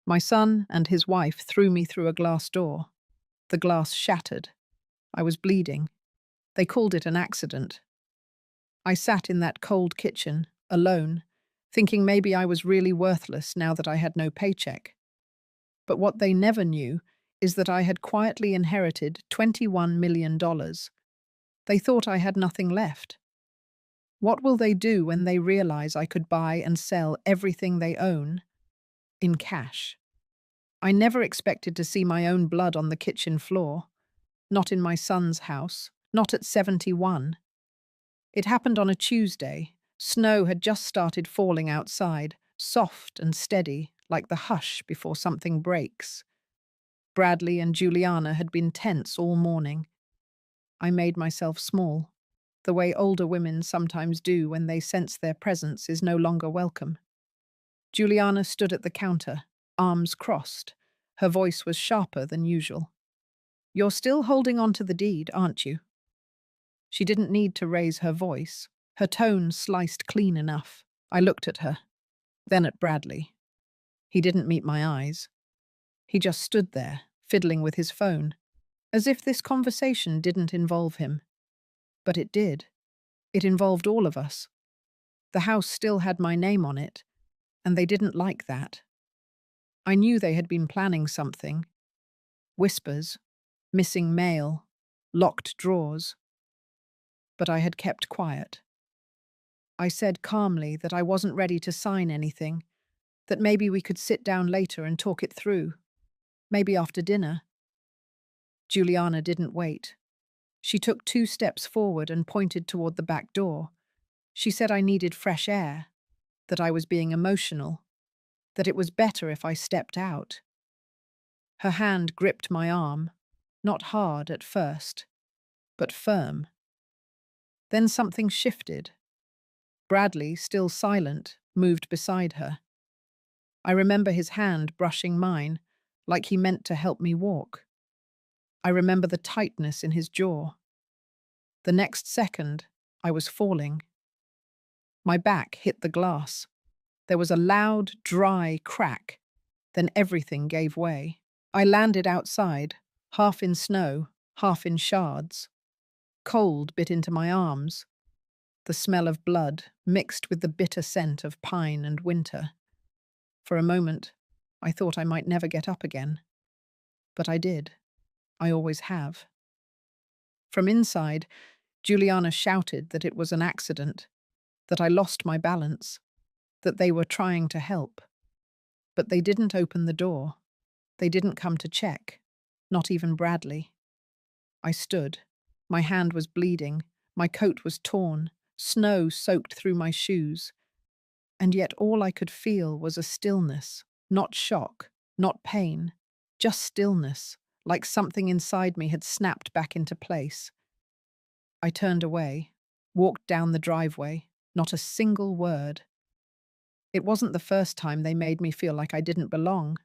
My son and his wife threw me through a glass door. The glass shattered. I was bleeding. They called it an accident. I sat in that cold kitchen, alone, thinking maybe I was really worthless now that I had no paycheck. But what they never knew is that I had quietly inherited $21 million. They thought I had nothing left. What will they do when they realize I could buy and sell everything they own in cash? I never expected to see my own blood on the kitchen floor. Not in my son's house. Not at 71. It happened on a Tuesday. Snow had just started falling outside, soft and steady, like the hush before something breaks. Bradley and Juliana had been tense all morning. I made myself small, the way older women sometimes do when they sense their presence is no longer welcome. Juliana stood at the counter, arms crossed. Her voice was sharper than usual. "You're still holding on to the deed, aren't you?" She didn't need to raise her voice. Her tone sliced clean enough. I looked at her, then at Bradley. He didn't meet my eyes. He just stood there, fiddling with his phone, as if this conversation didn't involve him. But it did. It involved all of us. The house still had my name on it, and they didn't like that. I knew they had been planning something. Whispers, missing mail, locked drawers. But I had kept quiet. I said calmly that I wasn't ready to sign anything, that maybe we could sit down later and talk it through, maybe after dinner. Juliana didn't wait. She took 2 steps forward and pointed toward the back door. She said I needed fresh air, that I was being emotional, that it was better if I stepped out. Her hand gripped my arm, not hard at first, but firm. Then something shifted. Bradley, still silent, moved beside her. I remember his hand brushing mine, like he meant to help me walk. I remember the tightness in his jaw. The next second, I was falling. My back hit the glass. There was a loud, dry crack. Then everything gave way. I landed outside, half in snow, half in shards. Cold bit into my arms. The smell of blood mixed with the bitter scent of pine and winter. For a moment, I thought I might never get up again. But I did. I always have. From inside, Juliana shouted that it was an accident, that I lost my balance, that they were trying to help. But they didn't open the door. They didn't come to check, not even Bradley. I stood. My hand was bleeding. My coat was torn. Snow soaked through my shoes. And yet all I could feel was a stillness, not shock, not pain, just stillness, like something inside me had snapped back into place. I turned away, walked down the driveway, not a single word. It wasn't the first time they made me feel like I didn't belong,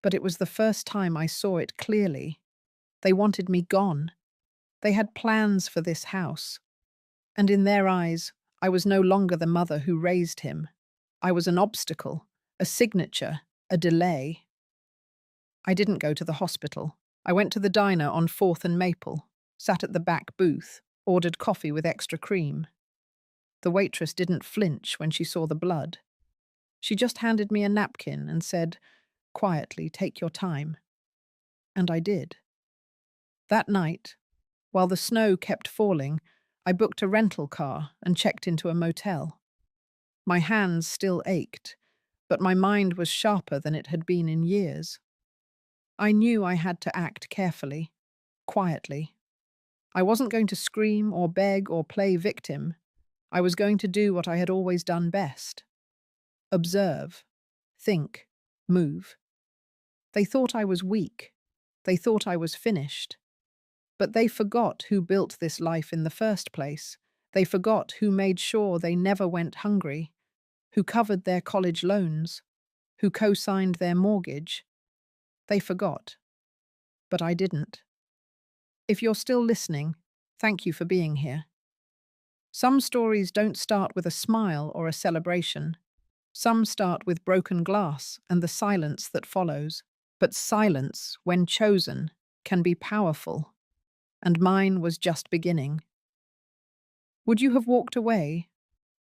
but it was the first time I saw it clearly. They wanted me gone. They had plans for this house. And in their eyes, I was no longer the mother who raised him. I was an obstacle, a signature, a delay. I didn't go to the hospital. I went to the diner on 4th and Maple, sat at the back booth, ordered coffee with extra cream. The waitress didn't flinch when she saw the blood. She just handed me a napkin and said, quietly, "Take your time." And I did. That night, while the snow kept falling, I booked a rental car and checked into a motel. My hands still ached, but my mind was sharper than it had been in years. I knew I had to act carefully, quietly. I wasn't going to scream or beg or play victim. I was going to do what I had always done best. Observe, think, move. They thought I was weak. They thought I was finished. But they forgot who built this life in the first place. They forgot who made sure they never went hungry, who covered their college loans, who co-signed their mortgage. They forgot. But I didn't. If you're still listening, thank you for being here. Some stories don't start with a smile or a celebration. Some start with broken glass and the silence that follows. But silence, when chosen, can be powerful, and mine was just beginning. Would you have walked away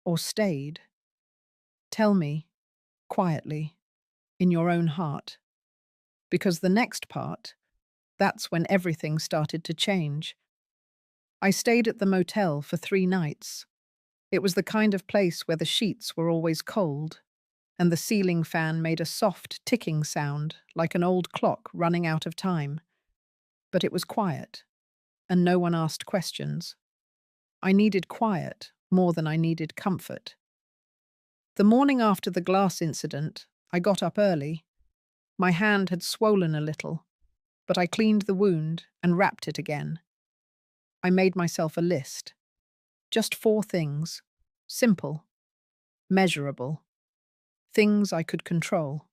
or stayed? Tell me, quietly, in your own heart. Because the next part, that's when everything started to change. I stayed at the motel for 3 nights. It was the kind of place where the sheets were always cold, and the ceiling fan made a soft ticking sound like an old clock running out of time. But it was quiet, and no one asked questions. I needed quiet more than I needed comfort. The morning after the glass incident, I got up early. My hand had swollen a little, but I cleaned the wound and wrapped it again. I made myself a list. Just 4 things. Simple, measurable, things I could control.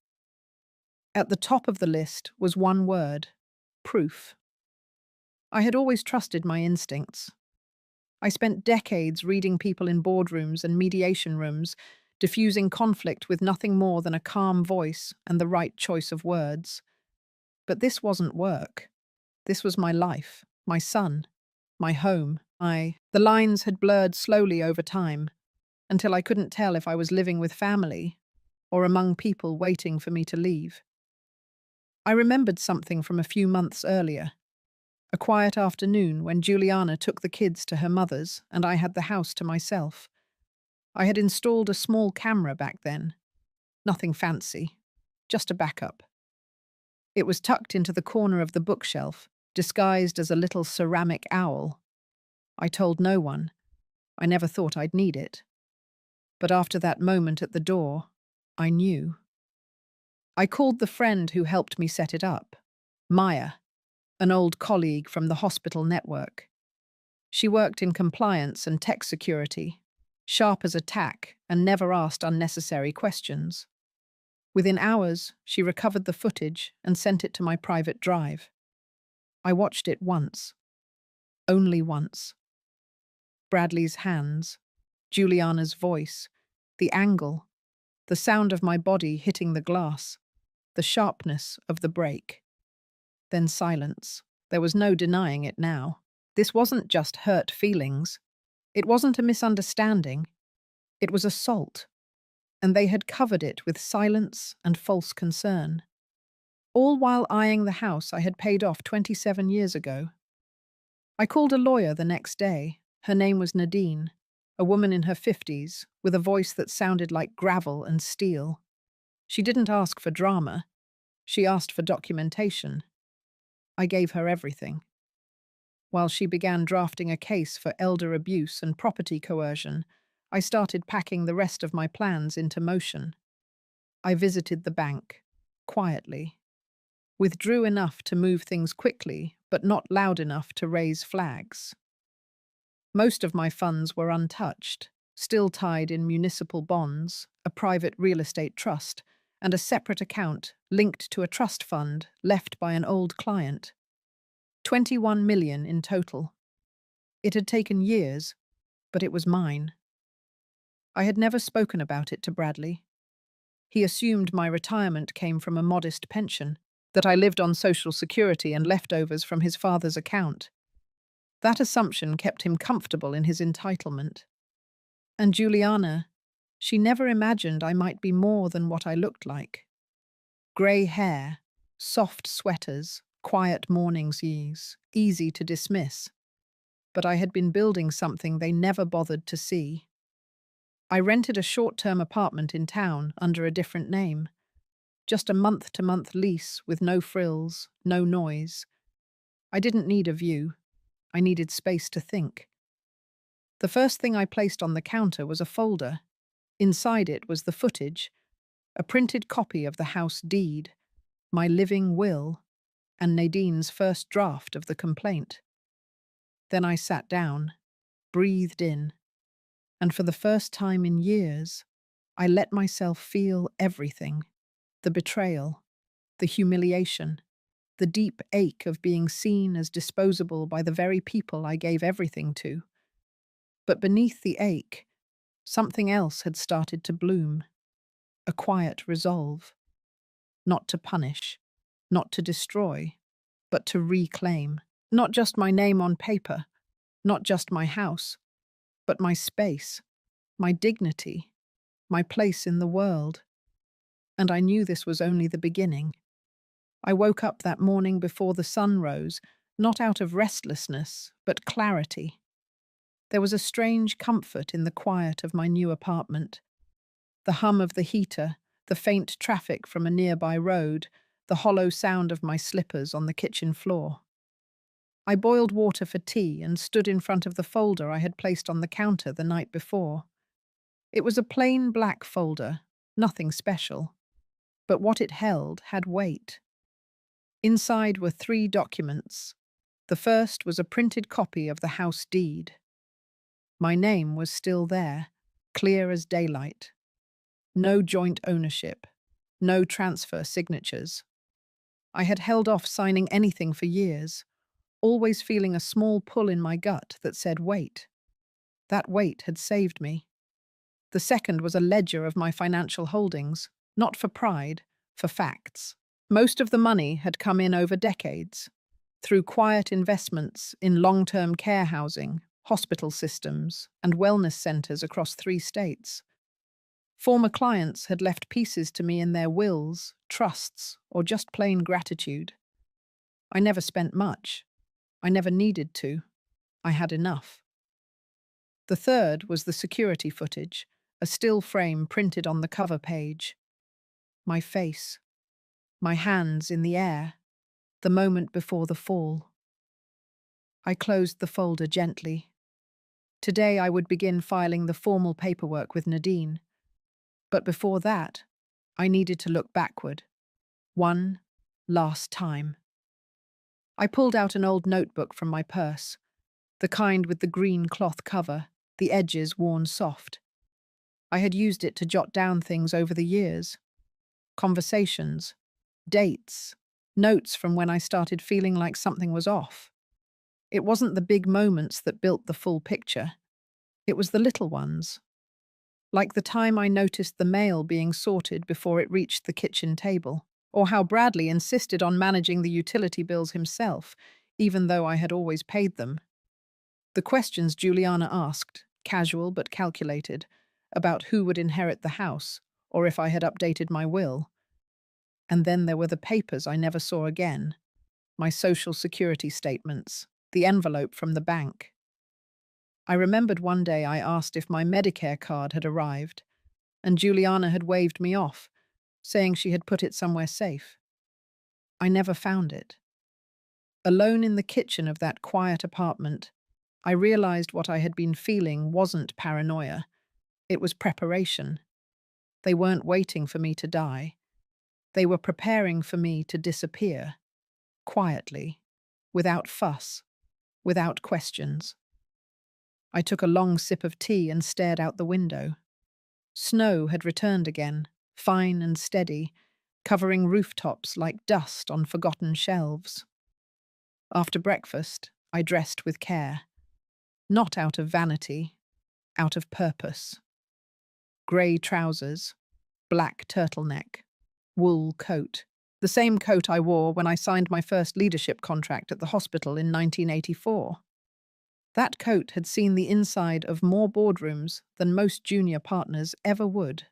At the top of the list was one word: proof. I had always trusted my instincts. I spent decades reading people in boardrooms and mediation rooms, diffusing conflict with nothing more than a calm voice and the right choice of words. But this wasn't work. This was my life, my son, my home. The lines had blurred slowly over time, until I couldn't tell if I was living with family or among people waiting for me to leave. I remembered something from a few months earlier. A quiet afternoon when Juliana took the kids to her mother's and I had the house to myself. I had installed a small camera back then. Nothing fancy, just a backup. It was tucked into the corner of the bookshelf, disguised as a little ceramic owl. I told no one. I never thought I'd need it. But after that moment at the door, I knew. I called the friend who helped me set it up, Maya, an old colleague from the hospital network. She worked in compliance and tech security, sharp as a tack and never asked unnecessary questions. Within hours, she recovered the footage and sent it to my private drive. I watched it once. Only once. Bradley's hands, Juliana's voice, the angle, the sound of my body hitting the glass, the sharpness of the break. Then silence. There was no denying it now. This wasn't just hurt feelings. It wasn't a misunderstanding. It was assault. And they had covered it with silence and false concern. All while eyeing the house I had paid off 27 years ago. I called a lawyer the next day. Her name was Nadine, a woman in her 50s, with a voice that sounded like gravel and steel. She didn't ask for drama. She asked for documentation. I gave her everything. While she began drafting a case for elder abuse and property coercion, I started packing the rest of my plans into motion. I visited the bank, quietly. Withdrew enough to move things quickly, but not loud enough to raise flags. Most of my funds were untouched, still tied in municipal bonds, a private real estate trust, and a separate account linked to a trust fund left by an old client. 21 million in total. It had taken years, but it was mine. I had never spoken about it to Bradley. He assumed my retirement came from a modest pension, that I lived on Social Security and leftovers from his father's account. That assumption kept him comfortable in his entitlement. And Juliana, she never imagined I might be more than what I looked like. Grey hair, soft sweaters, quiet mornings, easy to dismiss. But I had been building something they never bothered to see. I rented a short-term apartment in town under a different name. Just a month-to-month lease with no frills, no noise. I didn't need a view. I needed space to think. The first thing I placed on the counter was a folder. Inside it was the footage, a printed copy of the house deed, my living will, and Nadine's first draft of the complaint. Then I sat down, breathed in, and for the first time in years, I let myself feel everything: the betrayal, the humiliation, the deep ache of being seen as disposable by the very people I gave everything to. But beneath the ache, something else had started to bloom. a quiet resolve, not to punish, not to destroy, but to reclaim. Not just my name on paper, not just my house, but my space, my dignity, my place in the world. And I knew this was only the beginning. I woke up that morning before the sun rose, not out of restlessness, but clarity. There was a strange comfort in the quiet of my new apartment. The hum of the heater, the faint traffic from a nearby road, the hollow sound of my slippers on the kitchen floor. I boiled water for tea and stood in front of the folder I had placed on the counter the night before. It was a plain black folder, nothing special, but what it held had weight. Inside were 3 documents. The first was a printed copy of the house deed. My name was still there, clear as daylight. No joint ownership, no transfer signatures. I had held off signing anything for years, always feeling a small pull in my gut that said wait. That wait had saved me. The second was a ledger of my financial holdings, not for pride, for facts. Most of the money had come in over decades, through quiet investments in long-term care housing, hospital systems, and wellness centers across 3 states. Former clients had left pieces to me in their wills, trusts, or just plain gratitude. I never spent much. I never needed to. I had enough. The third was the security footage, a still frame printed on the cover page. My face, my hands in the air, the moment before the fall. I closed the folder gently. Today I would begin filing the formal paperwork with Nadine. But before that, I needed to look backward. One last time. I pulled out an old notebook from my purse, the kind with the green cloth cover, the edges worn soft. I had used it to jot down things over the years. Conversations, dates, notes from when I started feeling like something was off. It wasn't the big moments that built the full picture. It was the little ones. Like the time I noticed the mail being sorted before it reached the kitchen table, or how Bradley insisted on managing the utility bills himself, even though I had always paid them. The questions Juliana asked, casual but calculated, about who would inherit the house, or if I had updated my will. And then there were the papers I never saw again, my social security statements, the envelope from the bank. I remembered one day I asked if my Medicare card had arrived, and Juliana had waved me off, saying she had put it somewhere safe. I never found it. Alone in the kitchen of that quiet apartment, I realized what I had been feeling wasn't paranoia. It was preparation. They weren't waiting for me to die. They were preparing for me to disappear, quietly, without fuss, without questions. I took a long sip of tea and stared out the window. Snow had returned again, fine and steady, covering rooftops like dust on forgotten shelves. After breakfast, I dressed with care. Not out of vanity, out of purpose. Grey trousers, black turtleneck, wool coat. The same coat I wore when I signed my first leadership contract at the hospital in 1984. That coat had seen the inside of more boardrooms than most junior partners ever would.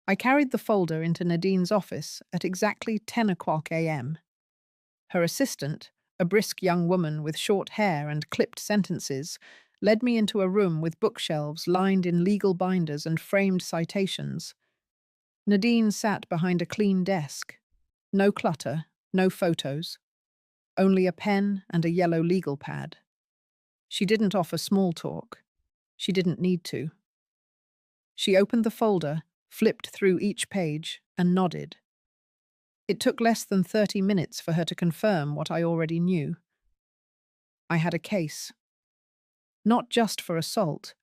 I carried the folder into Nadine's office at exactly 10 o'clock a.m. Her assistant, a brisk young woman with short hair and clipped sentences, led me into a room with bookshelves lined in legal binders and framed citations. Nadine sat behind a clean desk. No clutter, no photos. Only a pen and a yellow legal pad. She didn't offer small talk. She didn't need to. She opened the folder, flipped through each page, and nodded. It took less than 30 minutes for her to confirm what I already knew. I had a case. Not just for assault,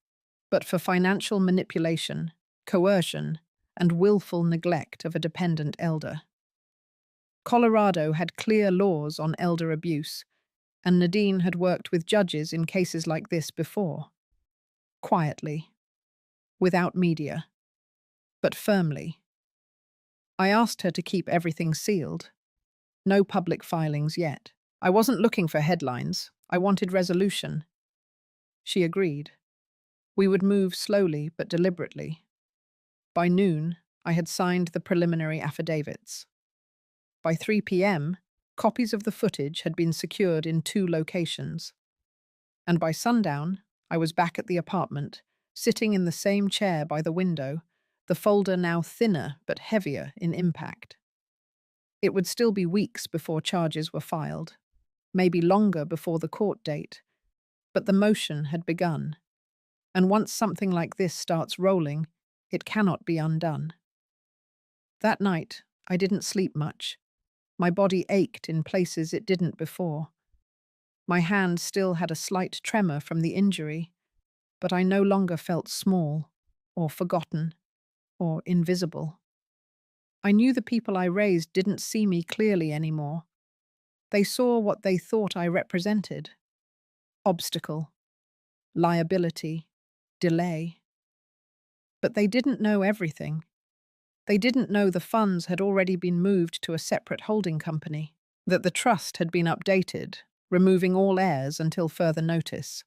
but for financial manipulation, coercion, and willful neglect of a dependent elder. Colorado had clear laws on elder abuse, and Nadine had worked with judges in cases like this before. Quietly, without media, but firmly. I asked her to keep everything sealed. No public filings yet. I wasn't looking for headlines. I wanted resolution. She agreed. We would move slowly but deliberately. By noon, I had signed the preliminary affidavits. By 3 p.m., copies of the footage had been secured in 2 locations. And by sundown, I was back at the apartment, sitting in the same chair by the window, the folder now thinner but heavier in impact. It would still be weeks before charges were filed, maybe longer before the court date, but the motion had begun. And once something like this starts rolling, it cannot be undone. That night, I didn't sleep much. My body ached in places it didn't before. My hand still had a slight tremor from the injury, but I no longer felt small, or forgotten, or invisible. I knew the people I raised didn't see me clearly anymore. They saw what they thought I represented: obstacle, liability, delay. But they didn't know everything. They didn't know the funds had already been moved to a separate holding company, that the trust had been updated, removing all heirs until further notice,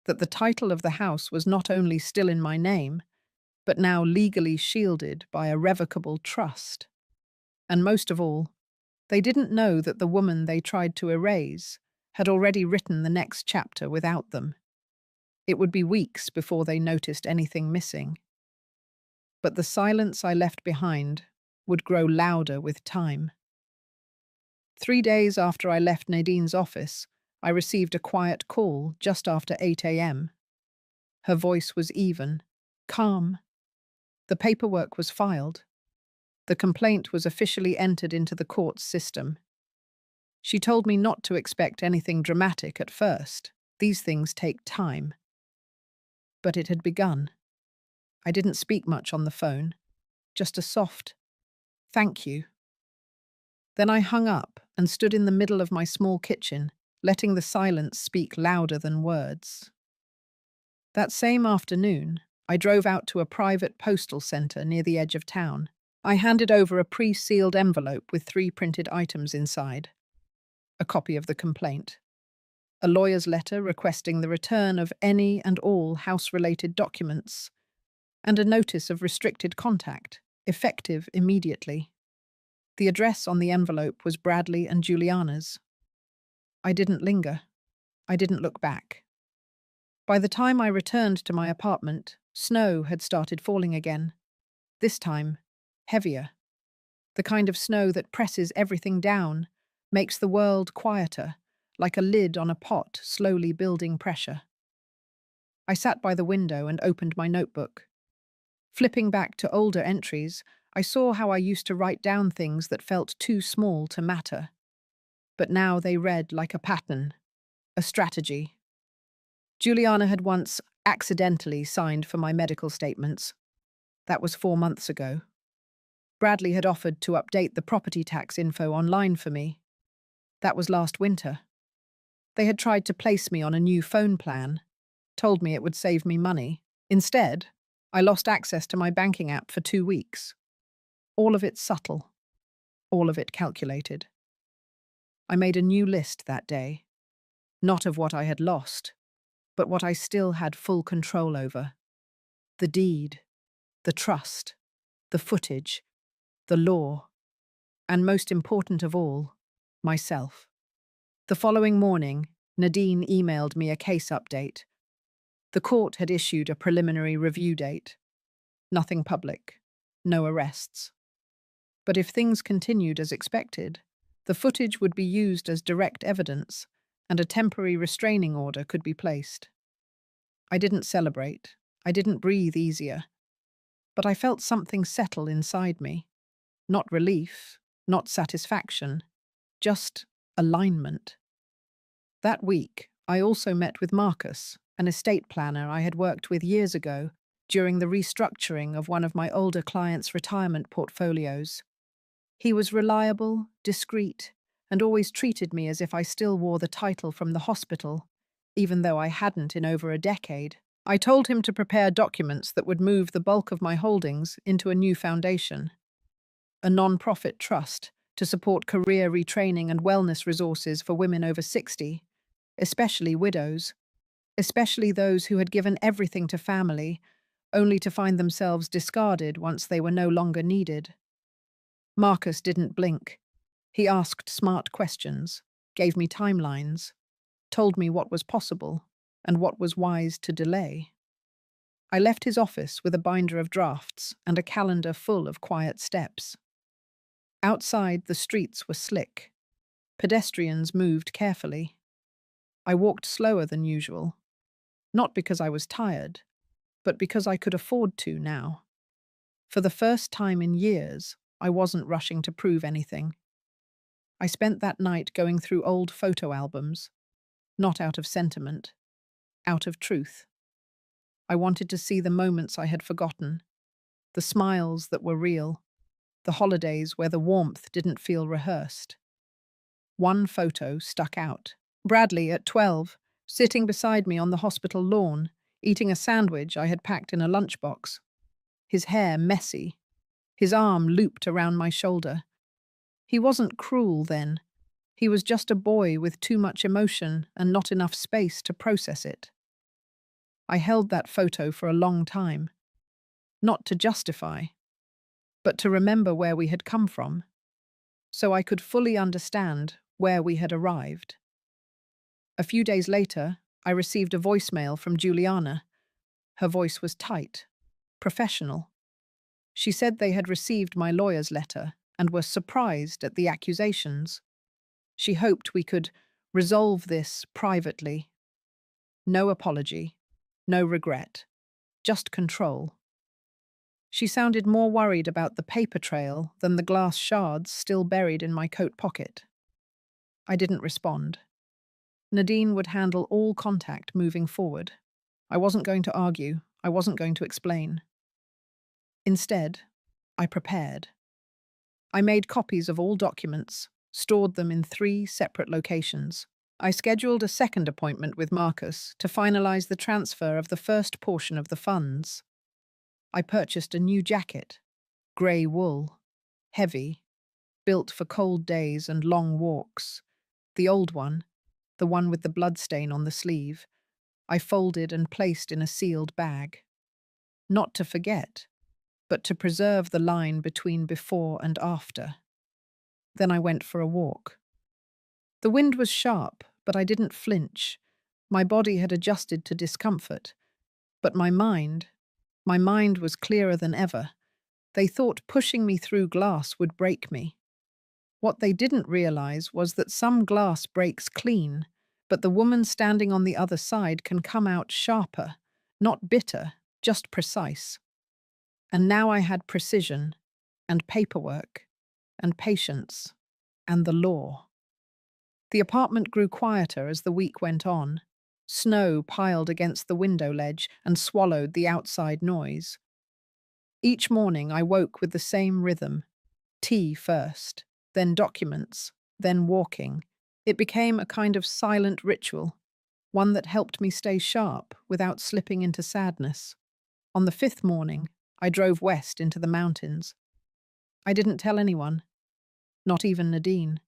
that the title of the house was not only still in my name, but now legally shielded by a revocable trust. And most of all, they didn't know that the woman they tried to erase had already written the next chapter without them. It would be weeks before they noticed anything missing. But the silence I left behind would grow louder with time. 3 days after I left Nadine's office, I received a quiet call just after 8 a.m. Her voice was even, calm. The paperwork was filed. The complaint was officially entered into the court's system. She told me not to expect anything dramatic at first. These things take time. But it had begun. I didn't speak much on the phone, just a soft, "Thank you." Then I hung up and stood in the middle of my small kitchen, letting the silence speak louder than words. That same afternoon, I drove out to a private postal centre near the edge of town. I handed over a pre-sealed envelope with 3 printed items inside: a copy of the complaint, a lawyer's letter requesting the return of any and all house-related documents, and a notice of restricted contact, effective immediately. The address on the envelope was Bradley and Juliana's. I didn't linger. I didn't look back. By the time I returned to my apartment, snow had started falling again. This time, heavier. The kind of snow that presses everything down, makes the world quieter, like a lid on a pot slowly building pressure. I sat by the window and opened my notebook. Flipping back to older entries, I saw how I used to write down things that felt too small to matter. But now they read like a pattern, a strategy. Juliana had once accidentally signed for my medical statements. That was 4 months ago. Bradley had offered to update the property tax info online for me. That was last winter. They had tried to place me on a new phone plan, told me it would save me money. Instead, I lost access to my banking app for 2 weeks. All of it subtle, all of it calculated. I made a new list that day, not of what I had lost, but what I still had full control over. The deed, the trust, the footage, the law, and most important of all, myself. The following morning, Nadine emailed me a case update. The court had issued a preliminary review date. Nothing public, no arrests. But if things continued as expected, the footage would be used as direct evidence, and a temporary restraining order could be placed. I didn't celebrate. I didn't breathe easier. But I felt something settle inside me. Not relief, not satisfaction, just alignment. That week, I also met with Marcus, an estate planner I had worked with years ago during the restructuring of one of my older clients' retirement portfolios. He was reliable, discreet, and always treated me as if I still wore the title from the hospital, even though I hadn't in over a decade. I told him to prepare documents that would move the bulk of my holdings into a new foundation. a non-profit trust to support career retraining and wellness resources for women over 60, especially widows, especially those who had given everything to family, only to find themselves discarded once they were no longer needed. Marcus didn't blink. He asked smart questions, gave me timelines, told me what was possible and what was wise to delay. I left his office with a binder of drafts and a calendar full of quiet steps. Outside, the streets were slick. Pedestrians moved carefully. I walked slower than usual, not because I was tired, but because I could afford to now. For the first time in years, I wasn't rushing to prove anything. I spent that night going through old photo albums, not out of sentiment, out of truth. I wanted to see the moments I had forgotten, the smiles that were real, the holidays where the warmth didn't feel rehearsed. One photo stuck out. Bradley, at 12, sitting beside me on the hospital lawn, eating a sandwich I had packed in a lunchbox. His hair messy, his arm looped around my shoulder. He wasn't cruel then. He was just a boy with too much emotion and not enough space to process it. I held that photo for a long time, not to justify, but to remember where we had come from, so I could fully understand where we had arrived. A few days later, I received a voicemail from Juliana. Her voice was tight, professional. She said they had received my lawyer's letter and were surprised at the accusations. She hoped we could resolve this privately. No apology, no regret, just control. She sounded more worried about the paper trail than the glass shards still buried in my coat pocket. I didn't respond. Nadine would handle all contact moving forward. I wasn't going to argue. I wasn't going to explain. Instead, I prepared. I made copies of all documents, stored them in 3 separate locations. I scheduled a second appointment with Marcus to finalize the transfer of the first portion of the funds. I purchased a new jacket, grey wool, heavy, built for cold days and long walks. The old one, the one with the bloodstain on the sleeve, I folded and placed in a sealed bag. Not to forget, but to preserve the line between before and after. Then I went for a walk. The wind was sharp, but I didn't flinch. My body had adjusted to discomfort, but my mind was clearer than ever. They thought pushing me through glass would break me. What they didn't realize was that some glass breaks clean, but the woman standing on the other side can come out sharper, not bitter, just precise. And now I had precision, and paperwork, and patience, and the law. The apartment grew quieter as the week went on. Snow piled against the window ledge and swallowed the outside noise. Each morning I woke with the same rhythm. Tea first, then documents, then walking. It became a kind of silent ritual, one that helped me stay sharp without slipping into sadness. On the 5th morning, I drove west into the mountains. I didn't tell anyone, not even Nadine.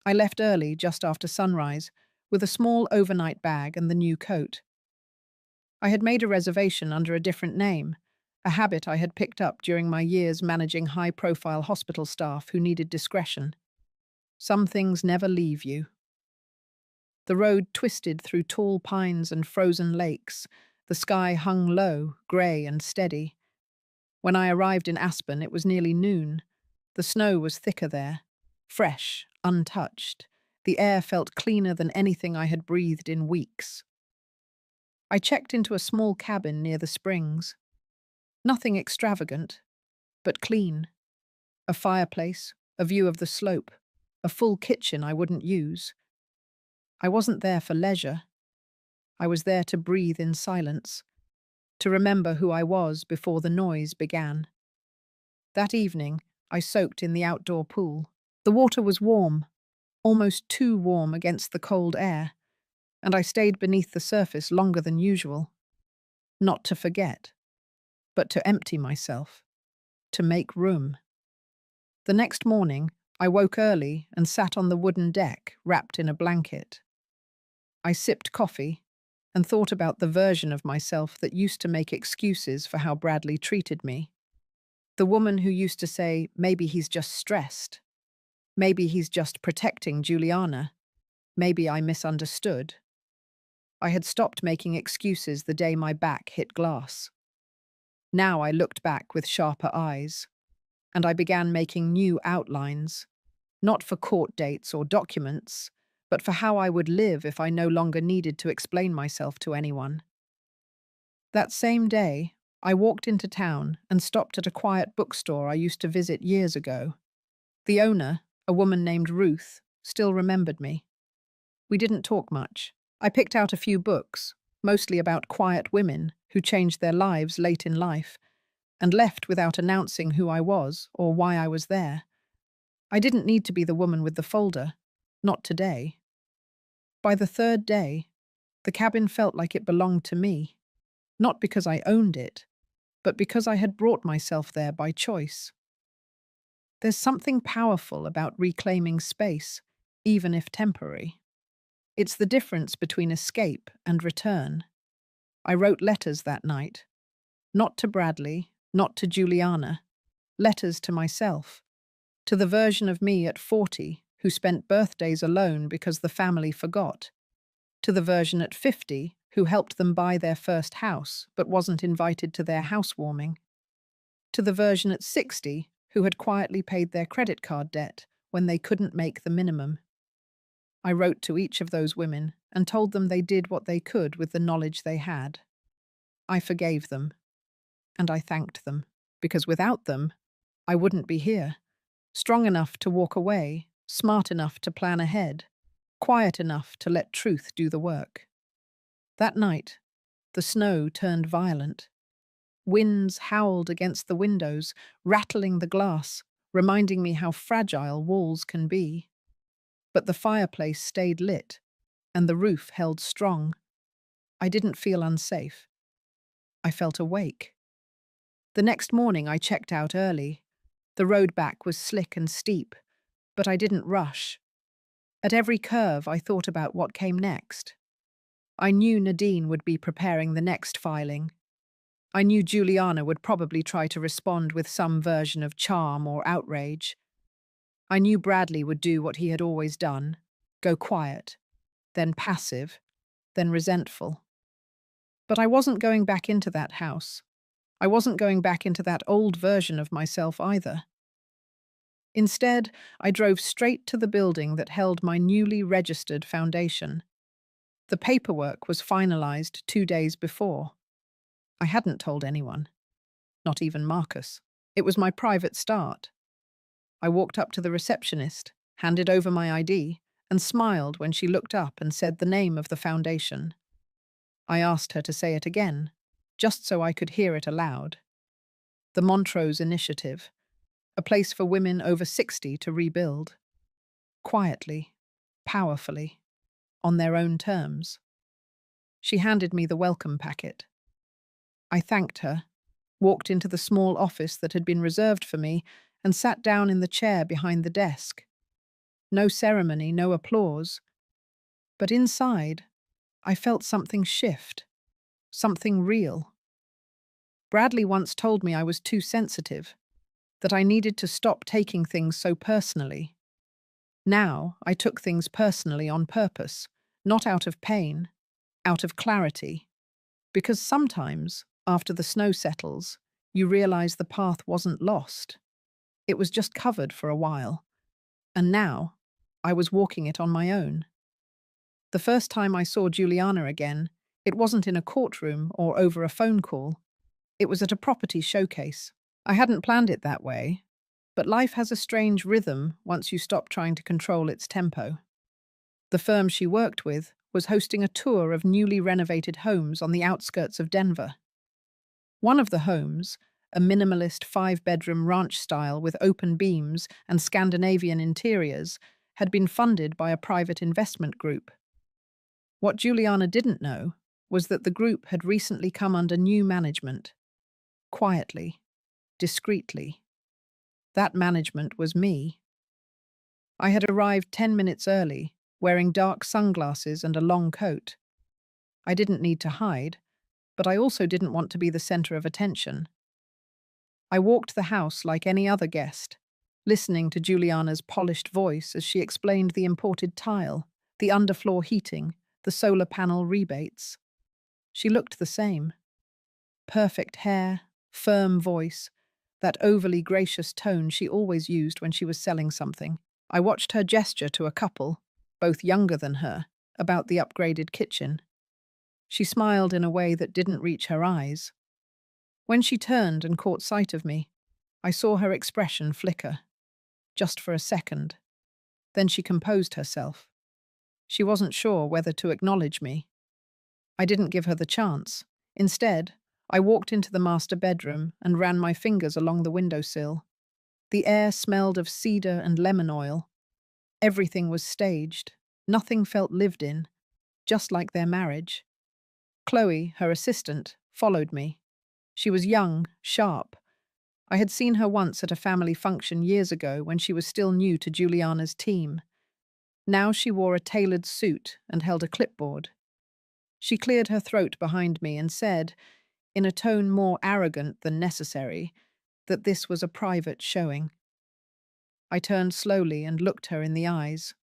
I left early, just after sunrise, with a small overnight bag and the new coat. I had made a reservation under a different name, a habit I had picked up during my years managing high-profile hospital staff who needed discretion. Some things never leave you. The road twisted through tall pines and frozen lakes. The sky hung low, grey and steady. When I arrived in Aspen, it was nearly noon. The snow was thicker there, fresh, untouched. The air felt cleaner than anything I had breathed in weeks. I checked into a small cabin near the springs. Nothing extravagant, but clean. A fireplace, a view of the slope, a full kitchen I wouldn't use. I wasn't there for leisure. I was there to breathe in silence, to remember who I was before the noise began. That evening, I soaked in the outdoor pool. The water was warm, almost too warm against the cold air, and I stayed beneath the surface longer than usual. Not to forget, but to empty myself, to make room. The next morning, I woke early and sat on the wooden deck, wrapped in a blanket. I sipped coffee and thought about the version of myself that used to make excuses for how Bradley treated me. The woman who used to say, maybe he's just stressed. Maybe he's just protecting Juliana. Maybe I misunderstood. I had stopped making excuses the day my back hit glass. Now I looked back with sharper eyes, and I began making new outlines, not for court dates or documents, but for how I would live if I no longer needed to explain myself to anyone. That same day, I walked into town and stopped at a quiet bookstore I used to visit years ago. The owner, a woman named Ruth, still remembered me. We didn't talk much. I picked out a few books, mostly about quiet women who changed their lives late in life, and left without announcing who I was or why I was there. I didn't need to be the woman with the folder. Not today. By the third day, the cabin felt like it belonged to me, not because I owned it, but because I had brought myself there by choice. There's something powerful about reclaiming space, even if temporary. It's the difference between escape and return. I wrote letters that night. Not to Bradley, not to Juliana. Letters to myself. To the version of me at 40 who spent birthdays alone because the family forgot. To the version at 50 who helped them buy their first house but wasn't invited to their housewarming. To the version at 60 who had quietly paid their credit card debt when they couldn't make the minimum. I wrote to each of those women and told them they did what they could with the knowledge they had. I forgave them, and I thanked them, because without them, I wouldn't be here, strong enough to walk away, smart enough to plan ahead, quiet enough to let truth do the work. That night, the snow turned violent. Winds howled against the windows, rattling the glass, reminding me how fragile walls can be. But the fireplace stayed lit, and the roof held strong. I didn't feel unsafe. I felt awake. The next morning I checked out early. The road back was slick and steep, but I didn't rush. At every curve I thought about what came next. I knew Nadine would be preparing the next filing. I knew Juliana would probably try to respond with some version of charm or outrage. I knew Bradley would do what he had always done, go quiet, then passive, then resentful. But I wasn't going back into that house. I wasn't going back into that old version of myself either. Instead, I drove straight to the building that held my newly registered foundation. The paperwork was finalized 2 days before. I hadn't told anyone, not even Marcus. It was my private start. I walked up to the receptionist, handed over my ID, and smiled when she looked up and said the name of the foundation. I asked her to say it again, just so I could hear it aloud. The Montrose Initiative, a place for women over 60 to rebuild. Quietly, powerfully, on their own terms. She handed me the welcome packet. I thanked her, walked into the small office that had been reserved for me, and sat down in the chair behind the desk. No ceremony, no applause. But inside, I felt something shift, something real. Bradley once told me I was too sensitive, that I needed to stop taking things so personally. Now, I took things personally on purpose, not out of pain, out of clarity. Because sometimes, after the snow settles, you realize the path wasn't lost. It was just covered for a while. And now, I was walking it on my own. The first time I saw Juliana again, it wasn't in a courtroom or over a phone call. It was at a property showcase. I hadn't planned it that way, but life has a strange rhythm once you stop trying to control its tempo. The firm she worked with was hosting a tour of newly renovated homes on the outskirts of Denver. One of the homes, a minimalist 5-bedroom ranch style with open beams and Scandinavian interiors, had been funded by a private investment group. What Juliana didn't know was that the group had recently come under new management. Quietly, discreetly. That management was me. I had arrived 10 minutes early, wearing dark sunglasses and a long coat. I didn't need to hide, but I also didn't want to be the center of attention. I walked the house like any other guest, listening to Juliana's polished voice as she explained the imported tile, the underfloor heating, the solar panel rebates. She looked the same. Perfect hair, firm voice, that overly gracious tone she always used when she was selling something. I watched her gesture to a couple, both younger than her, about the upgraded kitchen. She smiled in a way that didn't reach her eyes. When she turned and caught sight of me, I saw her expression flicker, just for a second. Then she composed herself. She wasn't sure whether to acknowledge me. I didn't give her the chance. Instead, I walked into the master bedroom and ran my fingers along the windowsill. The air smelled of cedar and lemon oil. Everything was staged. Nothing felt lived in, just like their marriage. Chloe, her assistant, followed me. She was young, sharp. I had seen her once at a family function years ago when she was still new to Juliana's team. Now she wore a tailored suit and held a clipboard. She cleared her throat behind me and said, in a tone more arrogant than necessary, that this was a private showing. I turned slowly and looked her in the eyes.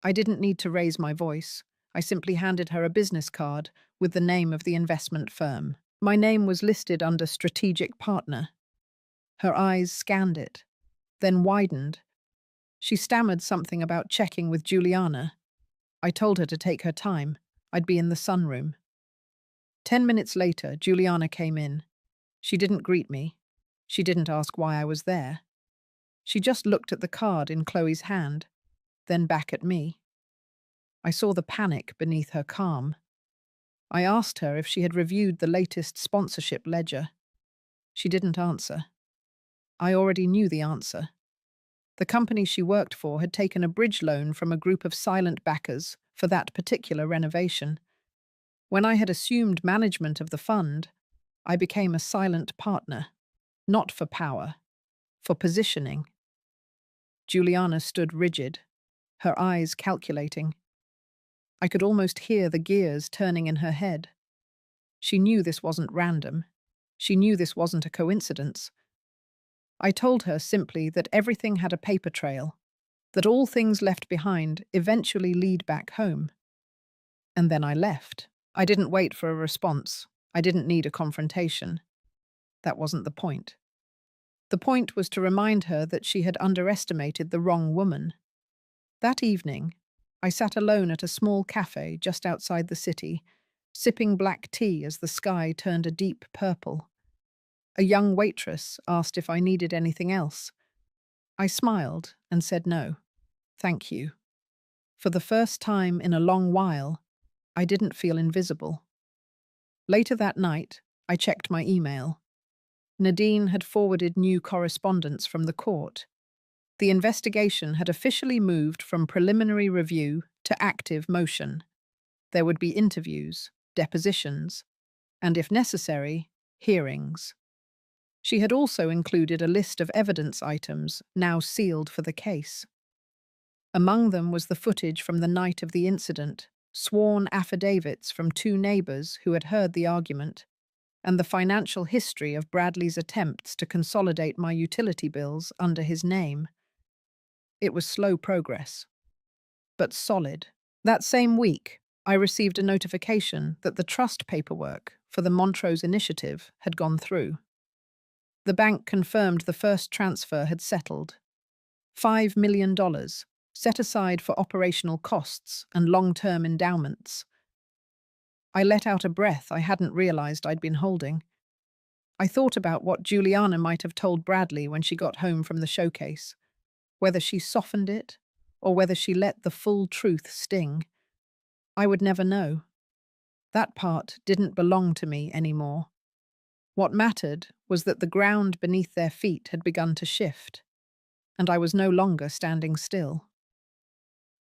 I didn't need to raise my voice. I simply handed her a business card with the name of the investment firm. My name was listed under strategic partner. Her eyes scanned it, then widened. She stammered something about checking with Juliana. I told her to take her time. I'd be in the sunroom. 10 minutes later, Juliana came in. She didn't greet me. She didn't ask why I was there. She just looked at the card in Chloe's hand, then back at me. I saw the panic beneath her calm. I asked her if she had reviewed the latest sponsorship ledger. She didn't answer. I already knew the answer. The company she worked for had taken a bridge loan from a group of silent backers for that particular renovation. When I had assumed management of the fund, I became a silent partner, not for power, for positioning. Juliana stood rigid, her eyes calculating. I could almost hear the gears turning in her head. She knew this wasn't random. She knew this wasn't a coincidence. I told her simply that everything had a paper trail, that all things left behind eventually lead back home. And then I left. I didn't wait for a response. I didn't need a confrontation. That wasn't the point. The point was to remind her that she had underestimated the wrong woman. That evening, I sat alone at a small cafe just outside the city, sipping black tea as the sky turned a deep purple. A young waitress asked if I needed anything else. I smiled and said no, thank you. For the first time in a long while, I didn't feel invisible. Later that night, I checked my email. Nadine had forwarded new correspondence from the court. The investigation had officially moved from preliminary review to active motion. There would be interviews, depositions, and if necessary, hearings. She had also included a list of evidence items now sealed for the case. Among them was the footage from the night of the incident, sworn affidavits from 2 neighbors who had heard the argument, and the financial history of Bradley's attempts to consolidate my utility bills under his name. It was slow progress, but solid. That same week, I received a notification that the trust paperwork for the Montrose Initiative had gone through. The bank confirmed the first transfer had settled. $5 million, set aside for operational costs and long-term endowments. I let out a breath I hadn't realized I'd been holding. I thought about what Juliana might have told Bradley when she got home from the showcase, whether she softened it or whether she let the full truth sting. I would never know. That part didn't belong to me anymore. What mattered was that the ground beneath their feet had begun to shift, and I was no longer standing still.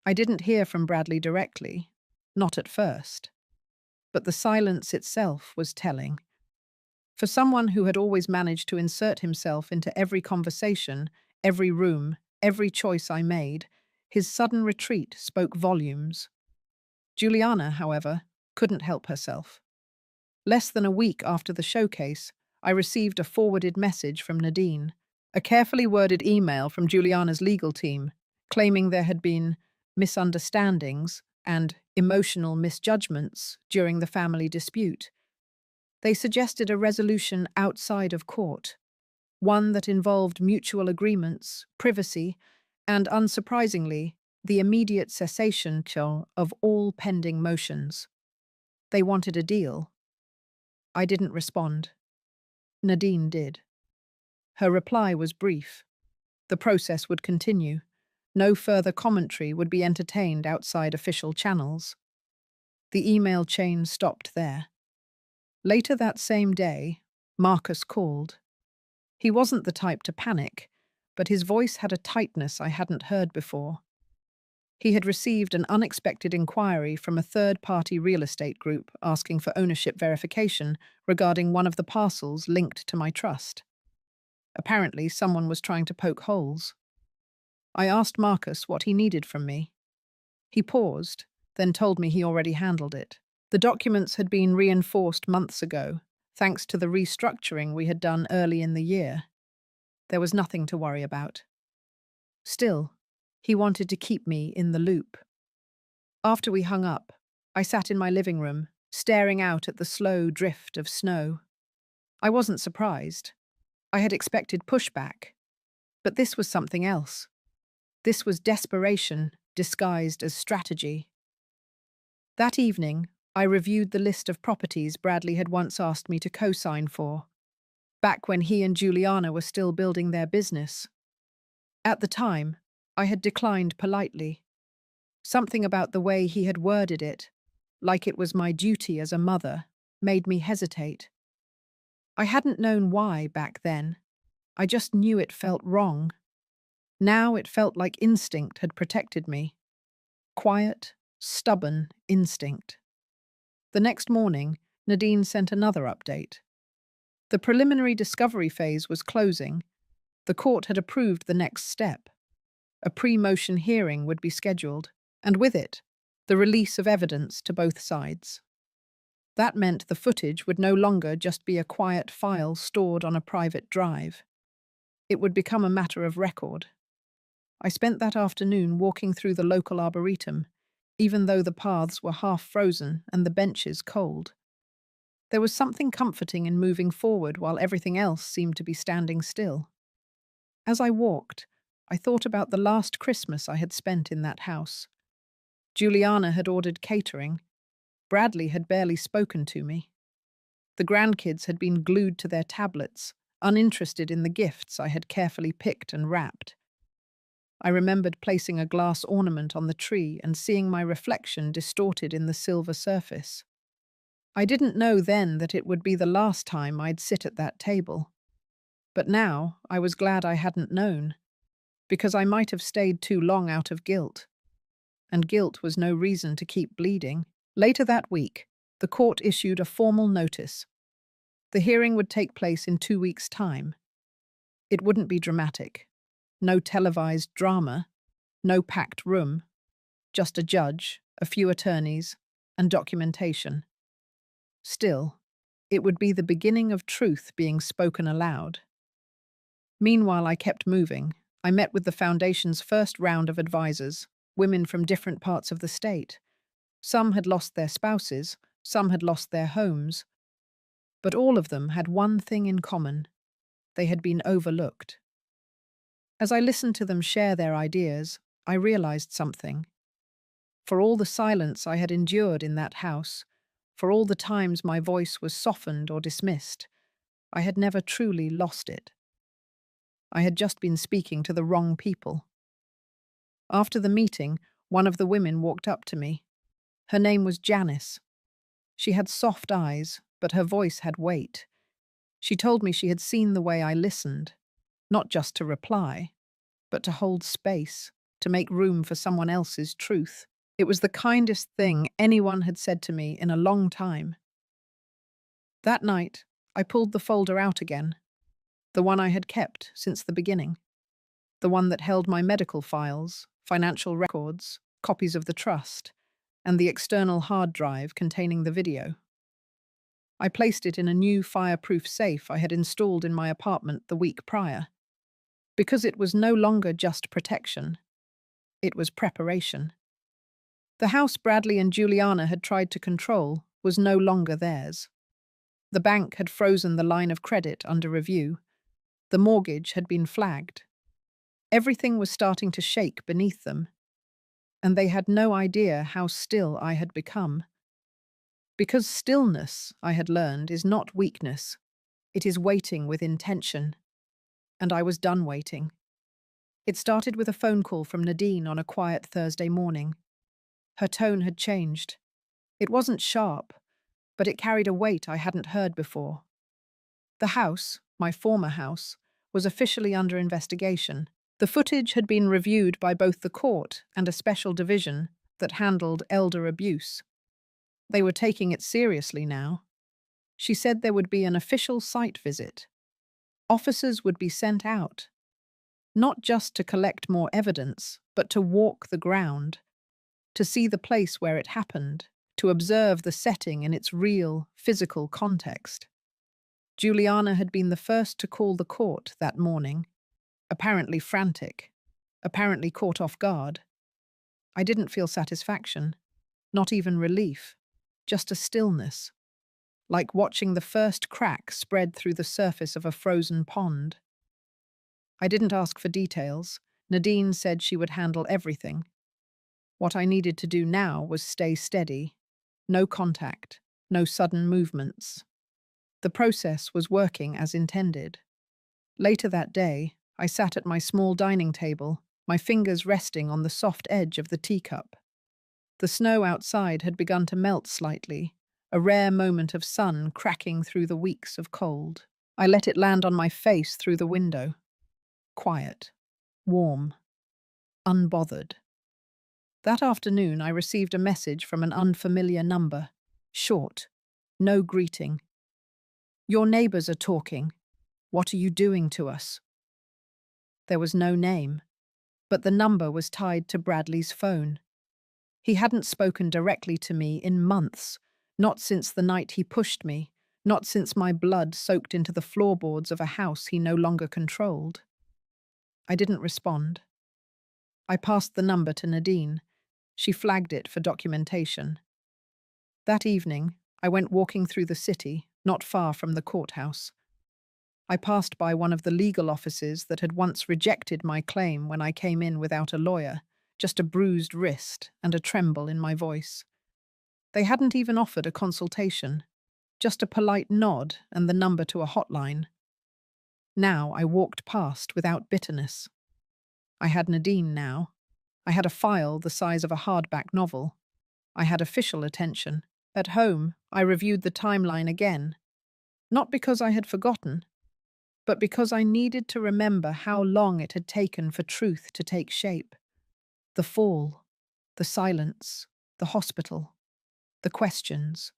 I didn't hear from Bradley directly, not at first, but the silence itself was telling. For someone who had always managed to insert himself into every conversation, every room, every choice I made, his sudden retreat spoke volumes. Juliana, however, couldn't help herself. Less than a week after the showcase, I received a forwarded message from Nadine, a carefully worded email from Juliana's legal team, claiming there had been misunderstandings and emotional misjudgments during the family dispute. They suggested a resolution outside of court, one that involved mutual agreements, privacy, and, unsurprisingly, the immediate cessation of all pending motions. They wanted a deal. I didn't respond. Nadine did. Her reply was brief. The process would continue. No further commentary would be entertained outside official channels. The email chain stopped there. Later that same day, Marcus called. He wasn't the type to panic, but his voice had a tightness I hadn't heard before. He had received an unexpected inquiry from a third-party real estate group asking for ownership verification regarding one of the parcels linked to my trust. Apparently, someone was trying to poke holes. I asked Marcus what he needed from me. He paused, then told me he already handled it. The documents had been reinforced months ago, thanks to the restructuring we had done early in the year. There was nothing to worry about. Still, he wanted to keep me in the loop. After we hung up, I sat in my living room, staring out at the slow drift of snow. I wasn't surprised. I had expected pushback. But this was something else. This was desperation disguised as strategy. That evening, I reviewed the list of properties Bradley had once asked me to co-sign for, back when he and Juliana were still building their business. At the time, I had declined politely. Something about the way he had worded it, like it was my duty as a mother, made me hesitate. I hadn't known why back then. I just knew it felt wrong. Now it felt like instinct had protected me. Quiet, stubborn instinct. The next morning, Nadine sent another update. The preliminary discovery phase was closing. The court had approved the next step. A pre-motion hearing would be scheduled, and with it, the release of evidence to both sides. That meant the footage would no longer just be a quiet file stored on a private drive. It would become a matter of record. I spent that afternoon walking through the local arboretum, even though the paths were half frozen and the benches cold. There was something comforting in moving forward while everything else seemed to be standing still. As I walked, I thought about the last Christmas I had spent in that house. Juliana had ordered catering. Bradley had barely spoken to me. The grandkids had been glued to their tablets, uninterested in the gifts I had carefully picked and wrapped. I remembered placing a glass ornament on the tree and seeing my reflection distorted in the silver surface. I didn't know then that it would be the last time I'd sit at that table. But now I was glad I hadn't known, because I might have stayed too long out of guilt. And guilt was no reason to keep bleeding. Later that week, the court issued a formal notice. The hearing would take place in 2 weeks' time. It wouldn't be dramatic. No televised drama, no packed room, just a judge, a few attorneys, and documentation. Still, it would be the beginning of truth being spoken aloud. Meanwhile, I kept moving. I met with the Foundation's first round of advisors, women from different parts of the state. Some had lost their spouses, some had lost their homes, but all of them had one thing in common. They had been overlooked. As I listened to them share their ideas, I realized something. For all the silence I had endured in that house, for all the times my voice was softened or dismissed, I had never truly lost it. I had just been speaking to the wrong people. After the meeting, one of the women walked up to me. Her name was Janice. She had soft eyes, but her voice had weight. She told me she had seen the way I listened, not just to reply, but to hold space, to make room for someone else's truth. It was the kindest thing anyone had said to me in a long time. That night, I pulled the folder out again, the one I had kept since the beginning, the one that held my medical files, financial records, copies of the trust, and the external hard drive containing the video. I placed it in a new fireproof safe I had installed in my apartment the week prior, because it was no longer just protection, it was preparation. The house Bradley and Juliana had tried to control was no longer theirs. The bank had frozen the line of credit under review. The mortgage had been flagged. Everything was starting to shake beneath them, and they had no idea how still I had become. Because stillness, I had learned, is not weakness. It is waiting with intention. And I was done waiting. It started with a phone call from Nadine on a quiet Thursday morning. Her tone had changed. It wasn't sharp, but it carried a weight I hadn't heard before. The house, my former house, was officially under investigation. The footage had been reviewed by both the court and a special division that handled elder abuse. They were taking it seriously now. She said there would be an official site visit. Officers would be sent out, not just to collect more evidence, but to walk the ground, to see the place where it happened, to observe the setting in its real, physical context. Juliana had been the first to call the court that morning, apparently frantic, apparently caught off guard. I didn't feel satisfaction, not even relief, just a stillness, like watching the first crack spread through the surface of a frozen pond. I didn't ask for details. Nadine said she would handle everything. What I needed to do now was stay steady. No contact, no sudden movements. The process was working as intended. Later that day, I sat at my small dining table, my fingers resting on the soft edge of the teacup. The snow outside had begun to melt slightly, a rare moment of sun cracking through the weeks of cold. I let it land on my face through the window. Quiet, warm, unbothered. That afternoon, I received a message from an unfamiliar number. Short, no greeting. "Your neighbors are talking. What are you doing to us?" There was no name, but the number was tied to Bradley's phone. He hadn't spoken directly to me in months, not since the night he pushed me, not since my blood soaked into the floorboards of a house he no longer controlled. I didn't respond. I passed the number to Nadine. She flagged it for documentation. That evening, I went walking through the city, not far from the courthouse. I passed by one of the legal offices that had once rejected my claim when I came in without a lawyer, just a bruised wrist and a tremble in my voice. They hadn't even offered a consultation, just a polite nod and the number to a hotline. Now I walked past without bitterness. I had Nadine now. I had a file the size of a hardback novel. I had official attention. At home, I reviewed the timeline again, not because I had forgotten, but because I needed to remember how long it had taken for truth to take shape. The fall, the silence, the hospital, the questions,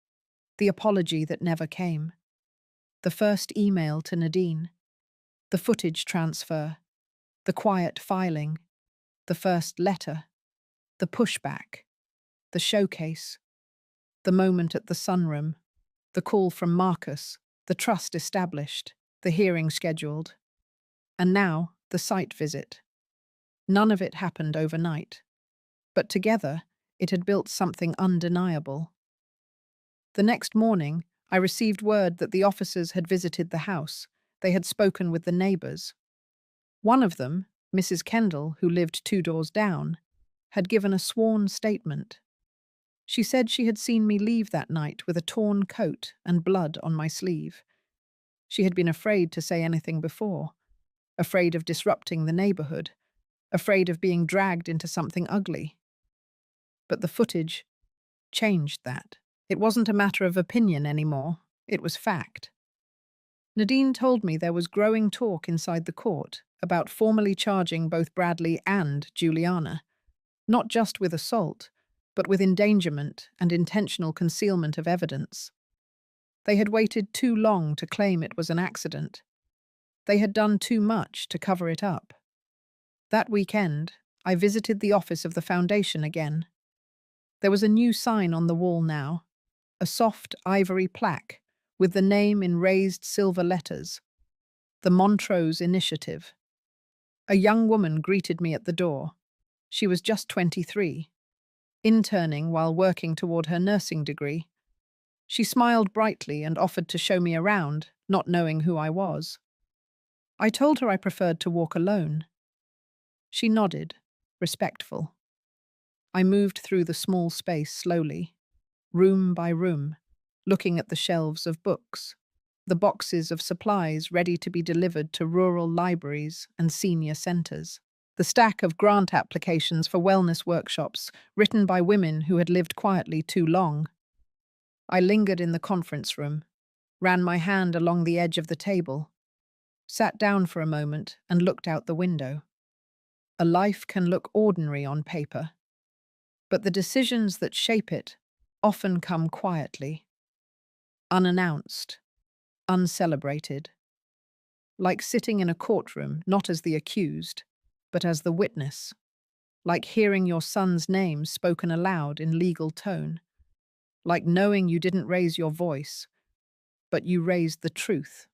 the apology that never came, the first email to Nadine, the footage transfer, the quiet filing, the first letter, the pushback, the showcase, the moment at the sunroom, the call from Marcus, the trust established, the hearing scheduled, and now the site visit. None of it happened overnight, but together it had built something undeniable. The next morning, I received word that the officers had visited the house. They had spoken with the neighbors. One of them, Mrs. Kendall, who lived 2 doors down, had given a sworn statement. She said she had seen me leave that night with a torn coat and blood on my sleeve. She had been afraid to say anything before, afraid of disrupting the neighborhood, afraid of being dragged into something ugly. But the footage changed that. It wasn't a matter of opinion anymore, it was fact. Nadine told me there was growing talk inside the court about formally charging both Bradley and Juliana, not just with assault, but with endangerment and intentional concealment of evidence. They had waited too long to claim it was an accident. They had done too much to cover it up. That weekend, I visited the office of the foundation again. There was a new sign on the wall now, a soft ivory plaque with the name in raised silver letters, the Montrose Initiative. A young woman greeted me at the door. She was just 23, interning while working toward her nursing degree. She smiled brightly and offered to show me around, not knowing who I was. I told her I preferred to walk alone. She nodded, respectful. I moved through the small space slowly, room by room, looking at the shelves of books, the boxes of supplies ready to be delivered to rural libraries and senior centres, the stack of grant applications for wellness workshops written by women who had lived quietly too long. I lingered in the conference room, ran my hand along the edge of the table, sat down for a moment and looked out the window. A life can look ordinary on paper, but the decisions that shape it often come quietly, unannounced, uncelebrated, like sitting in a courtroom not as the accused, but as the witness, like hearing your son's name spoken aloud in legal tone, like knowing you didn't raise your voice, but you raised the truth.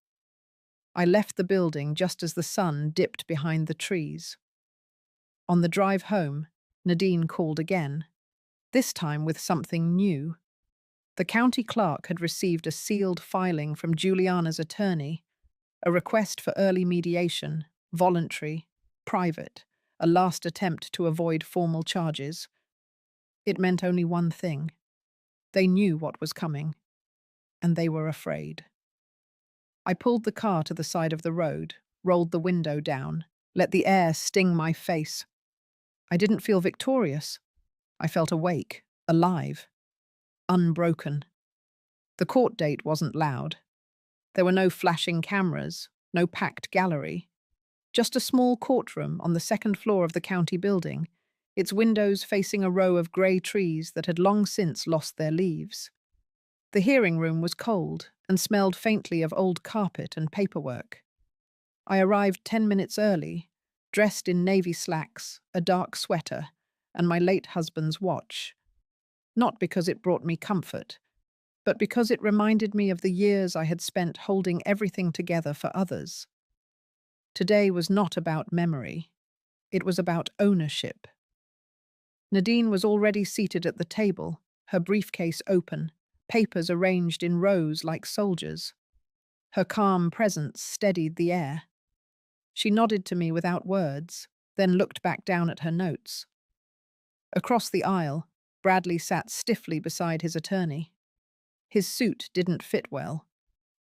I left the building just as the sun dipped behind the trees. On the drive home, Nadine called again, this time with something new. The county clerk had received a sealed filing from Juliana's attorney, a request for early mediation, voluntary, private, a last attempt to avoid formal charges. It meant only one thing. They knew what was coming, and they were afraid. I pulled the car to the side of the road, rolled the window down, let the air sting my face. I didn't feel victorious. I felt awake, alive, unbroken. The court date wasn't loud. There were no flashing cameras, no packed gallery. Just a small courtroom on the second floor of the county building, its windows facing a row of grey trees that had long since lost their leaves. The hearing room was cold and smelled faintly of old carpet and paperwork. I arrived 10 minutes early, dressed in navy slacks, a dark sweater, and my late husband's watch. Not because it brought me comfort, but because it reminded me of the years I had spent holding everything together for others. Today was not about memory. It was about ownership. Nadine was already seated at the table, her briefcase open, papers arranged in rows like soldiers. Her calm presence steadied the air. She nodded to me without words, then looked back down at her notes. Across the aisle, Bradley sat stiffly beside his attorney. His suit didn't fit well.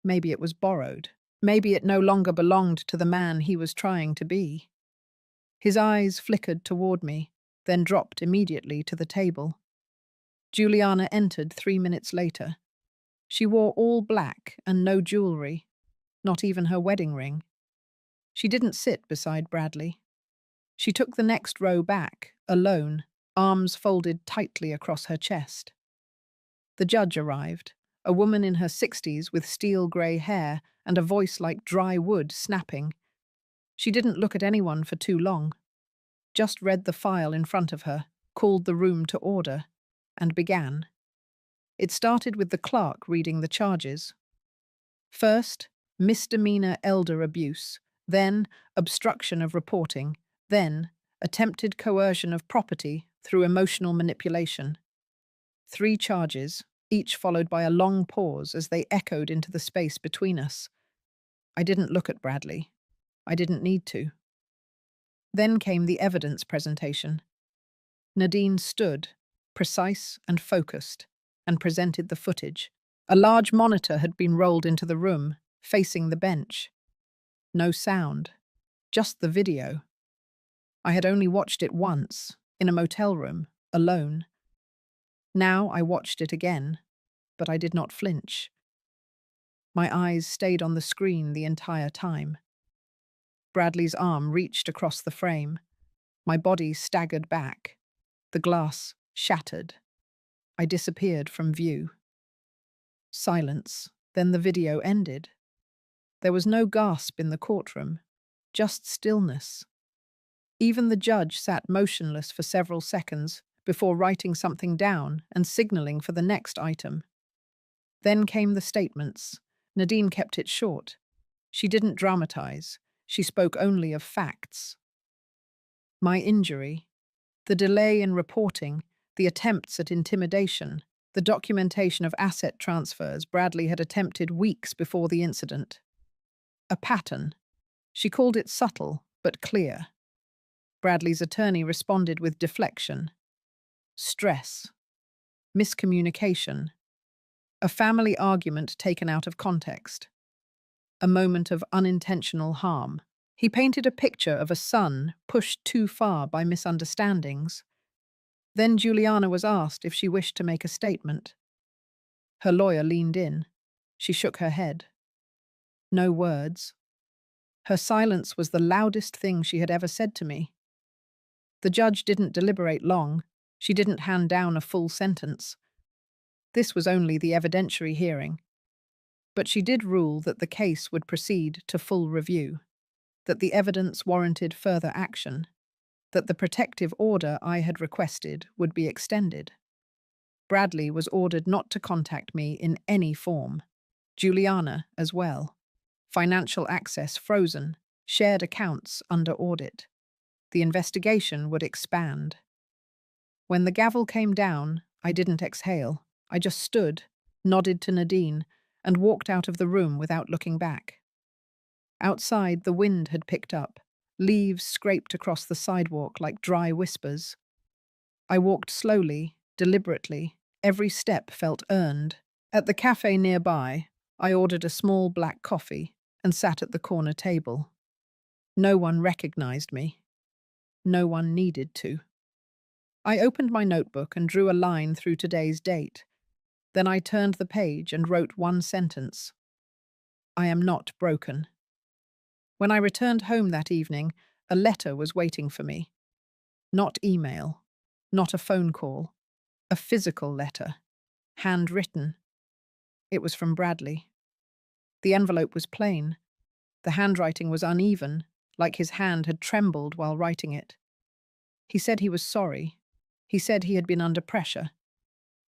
Maybe it was borrowed. Maybe it no longer belonged to the man he was trying to be. His eyes flickered toward me, then dropped immediately to the table. Juliana entered 3 minutes later. She wore all black and no jewelry, not even her wedding ring. She didn't sit beside Bradley. She took the next row back, alone, arms folded tightly across her chest. The judge arrived, a woman in her 60s with steel grey hair and a voice like dry wood snapping. She didn't look at anyone for too long, just read the file in front of her, called the room to order, and began. It started with the clerk reading the charges. First, misdemeanor elder abuse, then obstruction of reporting, then attempted coercion of property through emotional manipulation. 3 charges, each followed by a long pause as they echoed into the space between us. I didn't look at Bradley. I didn't need to. Then came the evidence presentation. Nadine stood, precise and focused, and presented the footage. A large monitor had been rolled into the room, facing the bench. No sound, just the video. I had only watched it once, in a motel room, alone. Now I watched it again, but I did not flinch. My eyes stayed on the screen the entire time. Bradley's arm reached across the frame. My body staggered back. The glass shattered. I disappeared from view. Silence, Then the video ended. There was no gasp in the courtroom, just stillness. Even the judge sat motionless for several seconds before writing something down and signaling for the next item. Then came the statements. Nadine kept it short. She didn't dramatize. She spoke only of facts. My injury, the delay in reporting, the attempts at intimidation, the documentation of asset transfers Bradley had attempted weeks before the incident. A pattern. She called it subtle, but clear. Bradley's attorney responded with deflection. Stress. Miscommunication. A family argument taken out of context. A moment of unintentional harm. He painted a picture of a son pushed too far by misunderstandings. Then Juliana was asked if she wished to make a statement. Her lawyer leaned in. She shook her head. No words. Her silence was the loudest thing she had ever said to me. The judge didn't deliberate long. She didn't hand down a full sentence. This was only the evidentiary hearing. But she did rule that the case would proceed to full review, that the evidence warranted further action, that the protective order I had requested would be extended. Bradley was ordered not to contact me in any form. Juliana as well. Financial access frozen, shared accounts under audit. The investigation would expand. When the gavel came down, I didn't exhale. I just stood, nodded to Nadine, and walked out of the room without looking back. Outside, the wind had picked up. Leaves scraped across the sidewalk like dry whispers. I walked slowly, deliberately. Every step felt earned. At the cafe nearby, I ordered a small black coffee and sat at the corner table. No one recognized me. No one needed to. I opened my notebook and drew a line through today's date. Then I turned the page and wrote one sentence. I am not broken. When I returned home that evening, a letter was waiting for me. Not email, not a phone call, a physical letter, handwritten. It was from Bradley. The envelope was plain. The handwriting was uneven, like his hand had trembled while writing it. He said he was sorry. He said he had been under pressure.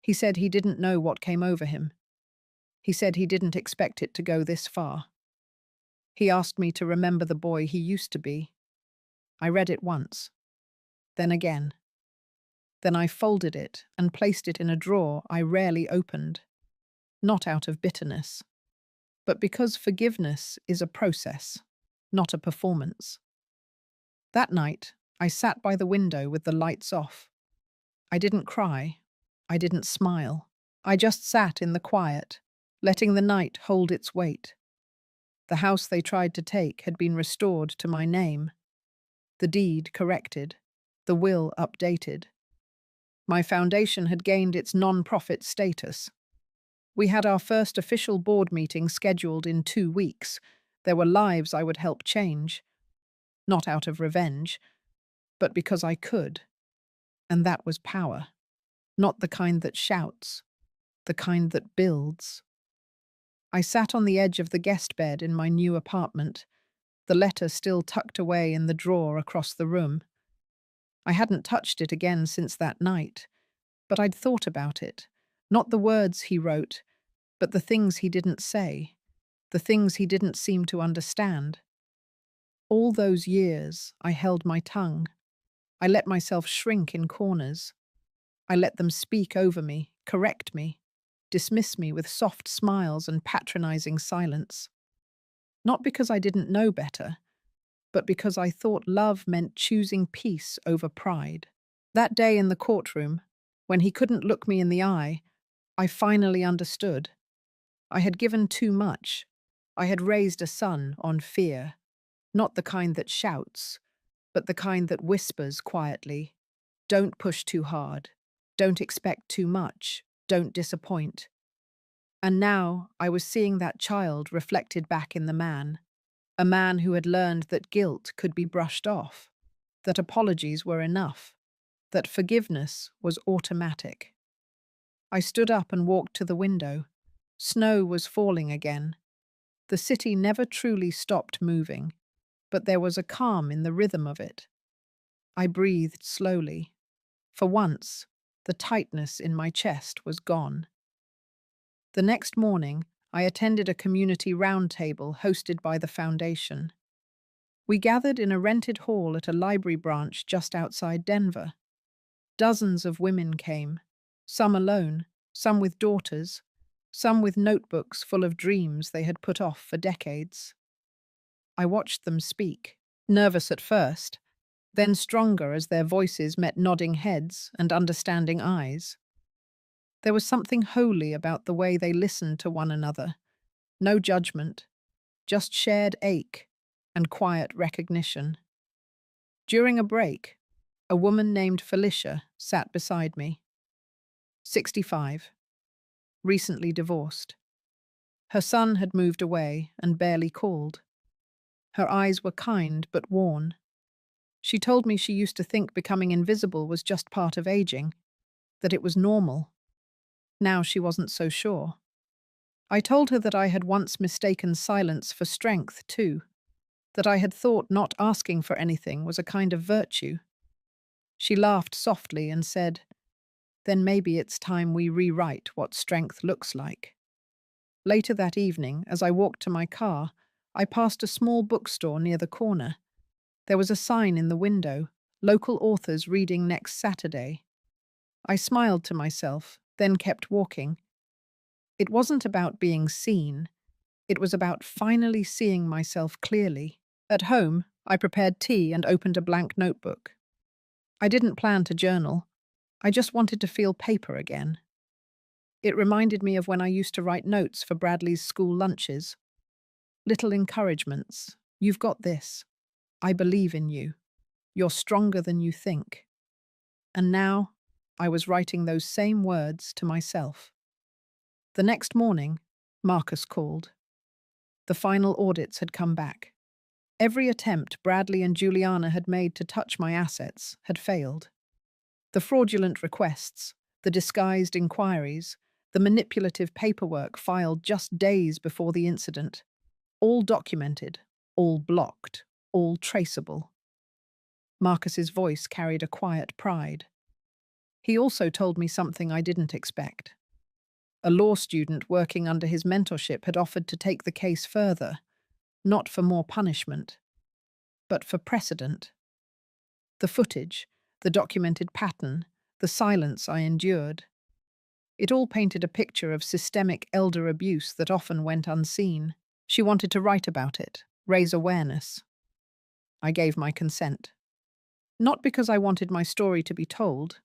He said he didn't know what came over him. He said he didn't expect it to go this far. He asked me to remember the boy he used to be. I read it once, then again. Then I folded it and placed it in a drawer I rarely opened, not out of bitterness, but because forgiveness is a process, not a performance. That night, I sat by the window with the lights off. I didn't cry. I didn't smile. I just sat in the quiet, letting the night hold its weight. The house they tried to take had been restored to my name, the deed corrected, the will updated. My foundation had gained its non-profit status. We had our first official board meeting scheduled in 2 weeks. There were lives I would help change, not out of revenge, but because I could. And that was power, not the kind that shouts, the kind that builds. I sat on the edge of the guest bed in my new apartment, the letter still tucked away in the drawer across the room. I hadn't touched it again since that night, but I'd thought about it, not the words he wrote, but the things he didn't say, the things he didn't seem to understand. All those years, I held my tongue. I let myself shrink in corners. I let them speak over me, correct me, dismiss me with soft smiles and patronizing silence. Not because I didn't know better, but because I thought love meant choosing peace over pride. That day in the courtroom, when he couldn't look me in the eye, I finally understood. I had given too much. I had raised a son on fear, not the kind that shouts, but the kind that whispers quietly. Don't push too hard. Don't expect too much. Don't disappoint. And now I was seeing that child reflected back in the man, a man who had learned that guilt could be brushed off, that apologies were enough, that forgiveness was automatic. I stood up and walked to the window. Snow was falling again. The city never truly stopped moving, but there was a calm in the rhythm of it. I breathed slowly. For once, the tightness in my chest was gone. The next morning, I attended a community roundtable hosted by the foundation. We gathered in a rented hall at a library branch just outside Denver. Dozens of women came, some alone, some with daughters, some with notebooks full of dreams they had put off for decades. I watched them speak, nervous at first, then stronger as their voices met nodding heads and understanding eyes. There was something holy about the way they listened to one another. No judgment, just shared ache and quiet recognition. During a break, a woman named Felicia sat beside me. 65, recently divorced. Her son had moved away and barely called. Her eyes were kind but worn. She told me she used to think becoming invisible was just part of aging, that it was normal. Now she wasn't so sure. I told her that I had once mistaken silence for strength, too, that I had thought not asking for anything was a kind of virtue. She laughed softly and said, "Then maybe it's time we rewrite what strength looks like." Later that evening, as I walked to my car, I passed a small bookstore near the corner. There was a sign in the window, "Local authors reading next Saturday." I smiled to myself, then kept walking. It wasn't about being seen. It was about finally seeing myself clearly. At home, I prepared tea and opened a blank notebook. I didn't plan to journal. I just wanted to feel paper again. It reminded me of when I used to write notes for Bradley's school lunches. Little encouragements. "You've got this. I believe in you. You're stronger than you think." And now, I was writing those same words to myself. The next morning, Marcus called. The final audits had come back. Every attempt Bradley and Juliana had made to touch my assets had failed. The fraudulent requests, the disguised inquiries, the manipulative paperwork filed just days before the incident, all documented, all blocked, all traceable. Marcus's voice carried a quiet pride. He also told me something I didn't expect. A law student working under his mentorship had offered to take the case further, not for more punishment, but for precedent. The footage, the documented pattern, the silence I endured. It all painted a picture of systemic elder abuse that often went unseen. She wanted to write about it, raise awareness. I gave my consent. Not because I wanted my story to be told,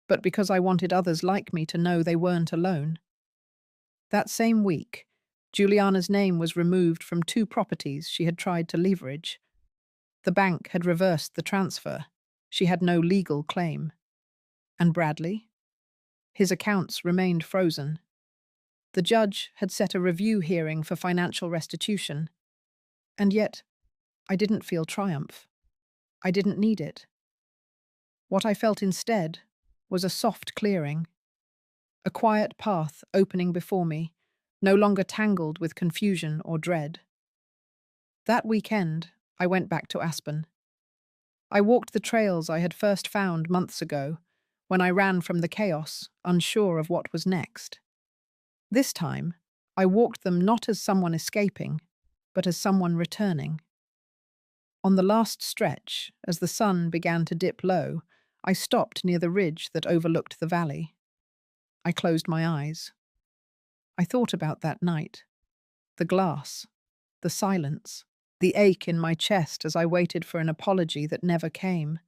but because I wanted others like me to know they weren't alone. That same week, Juliana's name was removed from 2 properties she had tried to leverage. The bank had reversed the transfer. She had no legal claim. And Bradley? His accounts remained frozen. The judge had set a review hearing for financial restitution. And yet, I didn't feel triumph. I didn't need it. What I felt instead was a soft clearing, a quiet path opening before me, no longer tangled with confusion or dread. That weekend, I went back to Aspen. I walked the trails I had first found months ago, when I ran from the chaos, unsure of what was next. This time, I walked them not as someone escaping, but as someone returning. On the last stretch, as the sun began to dip low, I stopped near the ridge that overlooked the valley. I closed my eyes. I thought about that night. The glass, the silence, the ache in my chest as I waited for an apology that never came.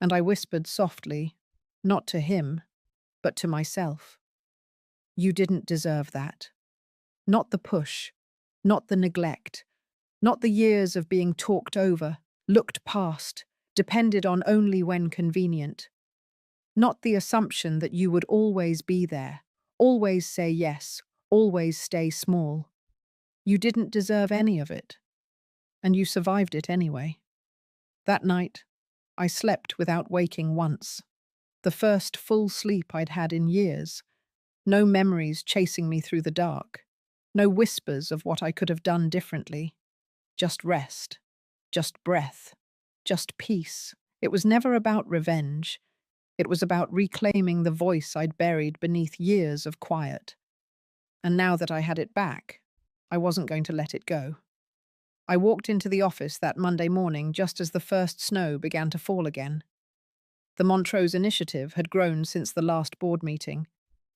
And I whispered softly, not to him, but to myself. "You didn't deserve that. Not the push, not the neglect, not the years of being talked over, looked past, depended on only when convenient. Not the assumption that you would always be there, always say yes, always stay small. You didn't deserve any of it. And you survived it anyway." That night, I slept without waking once. The first full sleep I'd had in years. No memories chasing me through the dark. No whispers of what I could have done differently. Just rest. Just breath. Just peace. It was never about revenge. It was about reclaiming the voice I'd buried beneath years of quiet. And now that I had it back, I wasn't going to let it go. I walked into the office that Monday morning just as the first snow began to fall again. The Montrose Initiative had grown since the last board meeting.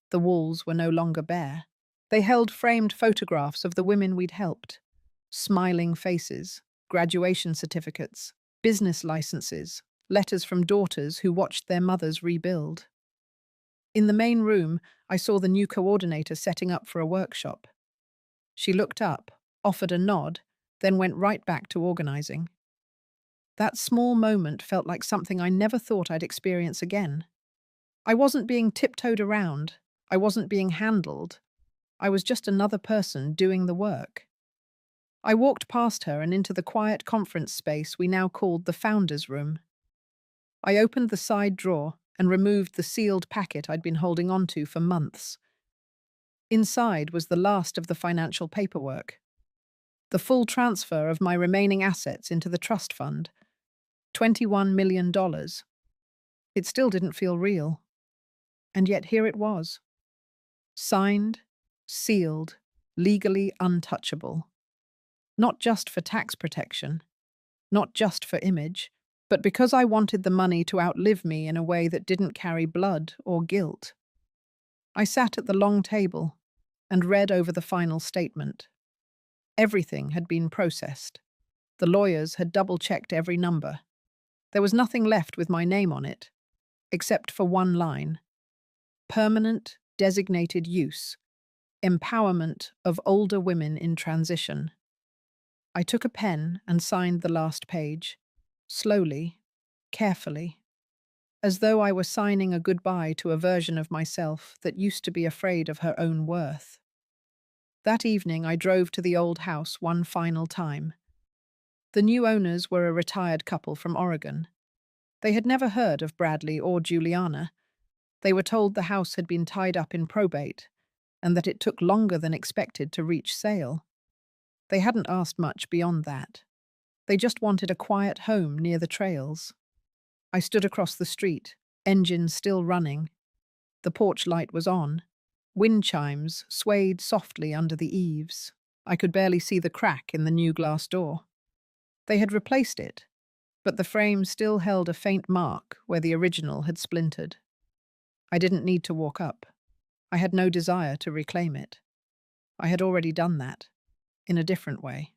The walls were no longer bare. They held framed photographs of the women we'd helped. Smiling faces, graduation certificates, business licenses, letters from daughters who watched their mothers rebuild. In the main room, I saw the new coordinator setting up for a workshop. She looked up, offered a nod, then went right back to organizing. That small moment felt like something I never thought I'd experience again. I wasn't being tiptoed around. I wasn't being handled. I was just another person doing the work. I walked past her and into the quiet conference space we now called the Founders Room. I opened the side drawer and removed the sealed packet I'd been holding onto for months. Inside was the last of the financial paperwork. The full transfer of my remaining assets into the trust fund. $21 million. It still didn't feel real. And yet here it was. Signed, sealed, legally untouchable. Not just for tax protection, not just for image, but because I wanted the money to outlive me in a way that didn't carry blood or guilt. I sat at the long table and read over the final statement. Everything had been processed. The lawyers had double-checked every number. There was nothing left with my name on it, except for one line. Permanent designated use. Empowerment of older women in transition. I took a pen and signed the last page, slowly, carefully, as though I were signing a goodbye to a version of myself that used to be afraid of her own worth. That evening I drove to the old house one final time. The new owners were a retired couple from Oregon. They had never heard of Bradley or Juliana. They were told the house had been tied up in probate and that it took longer than expected to reach sale. They hadn't asked much beyond that. They just wanted a quiet home near the trails. I stood across the street, engine still running. The porch light was on. Wind chimes swayed softly under the eaves. I could barely see the crack in the new glass door. They had replaced it, but the frame still held a faint mark where the original had splintered. I didn't need to walk up. I had no desire to reclaim it. I had already done that, in a different way.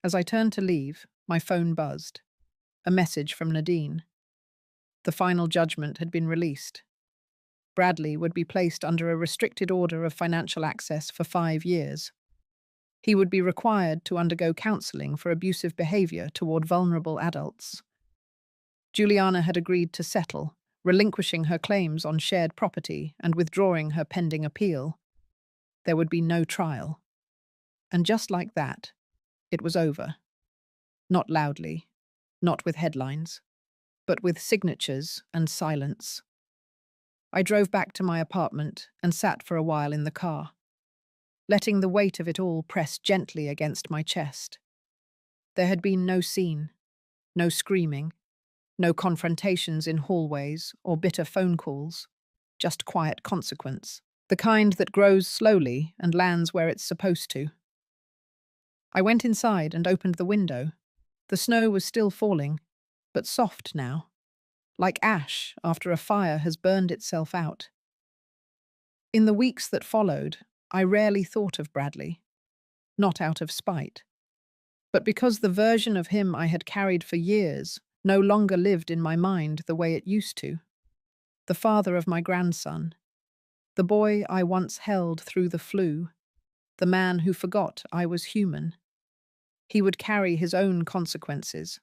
As I turned to leave, my phone buzzed. A message from Nadine. The final judgment had been released. Bradley would be placed under a restricted order of financial access for 5 years. He would be required to undergo counseling for abusive behavior toward vulnerable adults. Juliana had agreed to settle, relinquishing her claims on shared property and withdrawing her pending appeal. There would be no trial. And just like that, it was over. Not loudly, not with headlines, but with signatures and silence. I drove back to my apartment and sat for a while in the car, letting the weight of it all press gently against my chest. There had been no scene, no screaming, no confrontations in hallways or bitter phone calls, just quiet consequence, the kind that grows slowly and lands where it's supposed to. I went inside and opened the window. The snow was still falling, but soft now, like ash after a fire has burned itself out. In the weeks that followed, I rarely thought of Bradley, not out of spite, but because the version of him I had carried for years no longer lived in my mind the way it used to. The father of my grandson, the boy I once held through the flu, the man who forgot I was human. He would carry his own consequences,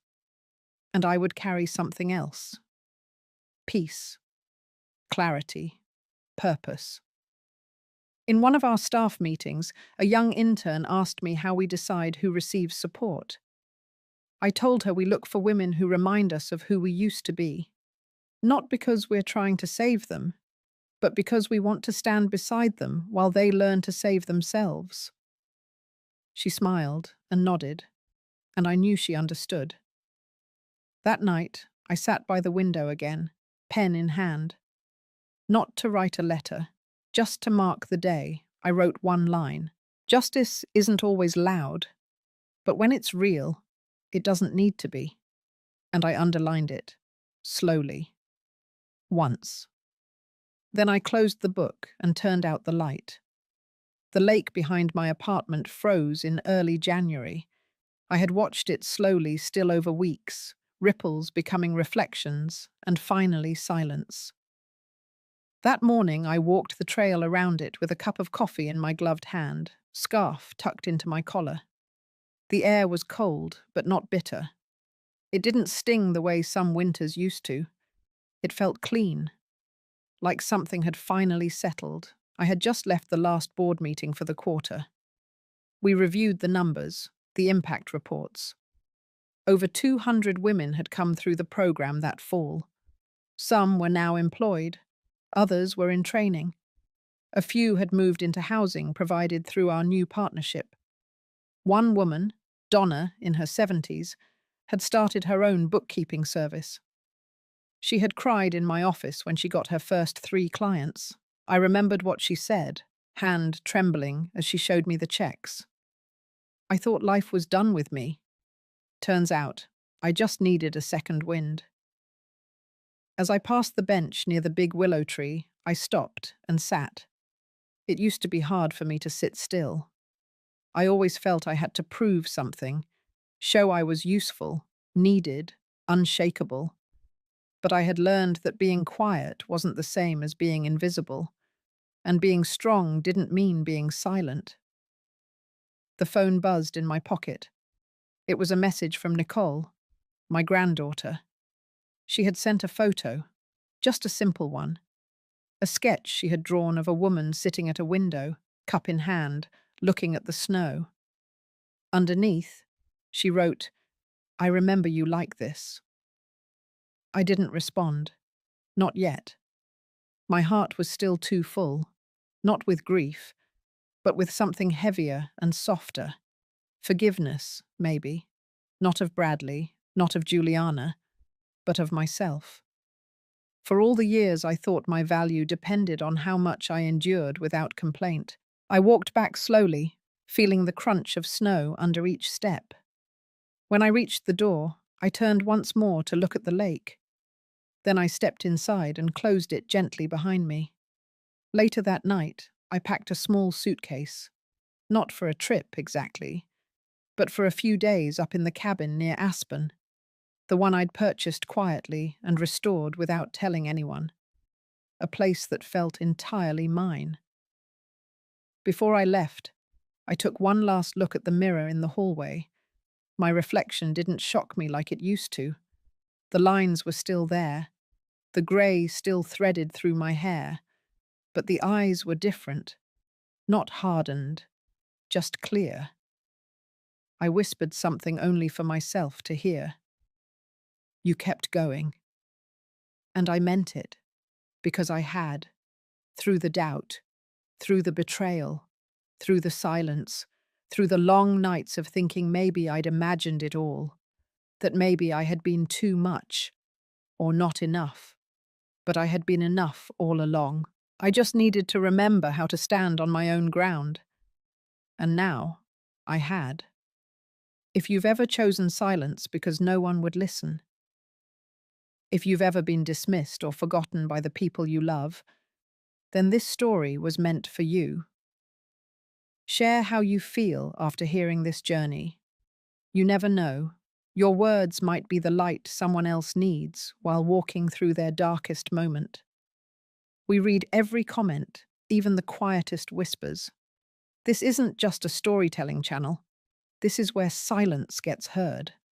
and I would carry something else. Peace, clarity, purpose. In one of our staff meetings, a young intern asked me how we decide who receives support. I told her we look for women who remind us of who we used to be, not because we're trying to save them, but because we want to stand beside them while they learn to save themselves. She smiled and nodded, and I knew she understood. That night, I sat by the window again, pen in hand. Not to write a letter, just to mark the day, I wrote one line. Justice isn't always loud, but when it's real, it doesn't need to be. And I underlined it, slowly, once. Then I closed the book and turned out the light. The lake behind my apartment froze in early January. I had watched it slowly still over weeks, ripples becoming reflections, and finally silence. That morning I walked the trail around it with a cup of coffee in my gloved hand, scarf tucked into my collar. The air was cold, but not bitter. It didn't sting the way some winters used to. It felt clean, like something had finally settled. I had just left the last board meeting for the quarter. We reviewed the numbers, the impact reports. Over 200 women had come through the program that fall. Some were now employed, others were in training. A few had moved into housing provided through our new partnership. One woman, Donna, in her 70s, had started her own bookkeeping service. She had cried in my office when she got her first 3 clients. I remembered what she said, hand trembling as she showed me the checks. I thought life was done with me. Turns out, I just needed a second wind. As I passed the bench near the big willow tree, I stopped and sat. It used to be hard for me to sit still. I always felt I had to prove something, show I was useful, needed, unshakable. But I had learned that being quiet wasn't the same as being invisible, and being strong didn't mean being silent. The phone buzzed in my pocket. It was a message from Nicole, my granddaughter. She had sent a photo, just a simple one. A sketch she had drawn of a woman sitting at a window, cup in hand, looking at the snow. Underneath, she wrote, "I remember you like this." I didn't respond. Not yet. My heart was still too full, not with grief, but with something heavier and softer. Forgiveness, maybe. Not of Bradley, not of Juliana, but of myself. For all the years I thought my value depended on how much I endured without complaint. I walked back slowly, feeling the crunch of snow under each step. When I reached the door, I turned once more to look at the lake. Then I stepped inside and closed it gently behind me. Later that night, I packed a small suitcase. Not for a trip, exactly, but for a few days up in the cabin near Aspen, the one I'd purchased quietly and restored without telling anyone. A place that felt entirely mine. Before I left, I took one last look at the mirror in the hallway. My reflection didn't shock me like it used to. The lines were still there, the grey still threaded through my hair, but the eyes were different, not hardened, just clear. I whispered something only for myself to hear. You kept going. And I meant it, because I had, through the doubt, through the betrayal, through the silence, through the long nights of thinking maybe I'd imagined it all, that maybe I had been too much, or not enough. But I had been enough all along. I just needed to remember how to stand on my own ground. And now, I had. If you've ever chosen silence because no one would listen, if you've ever been dismissed or forgotten by the people you love, then this story was meant for you. Share how you feel after hearing this journey. You never know. Your words might be the light someone else needs while walking through their darkest moment. We read every comment, even the quietest whispers. This isn't just a storytelling channel. This is where silence gets heard.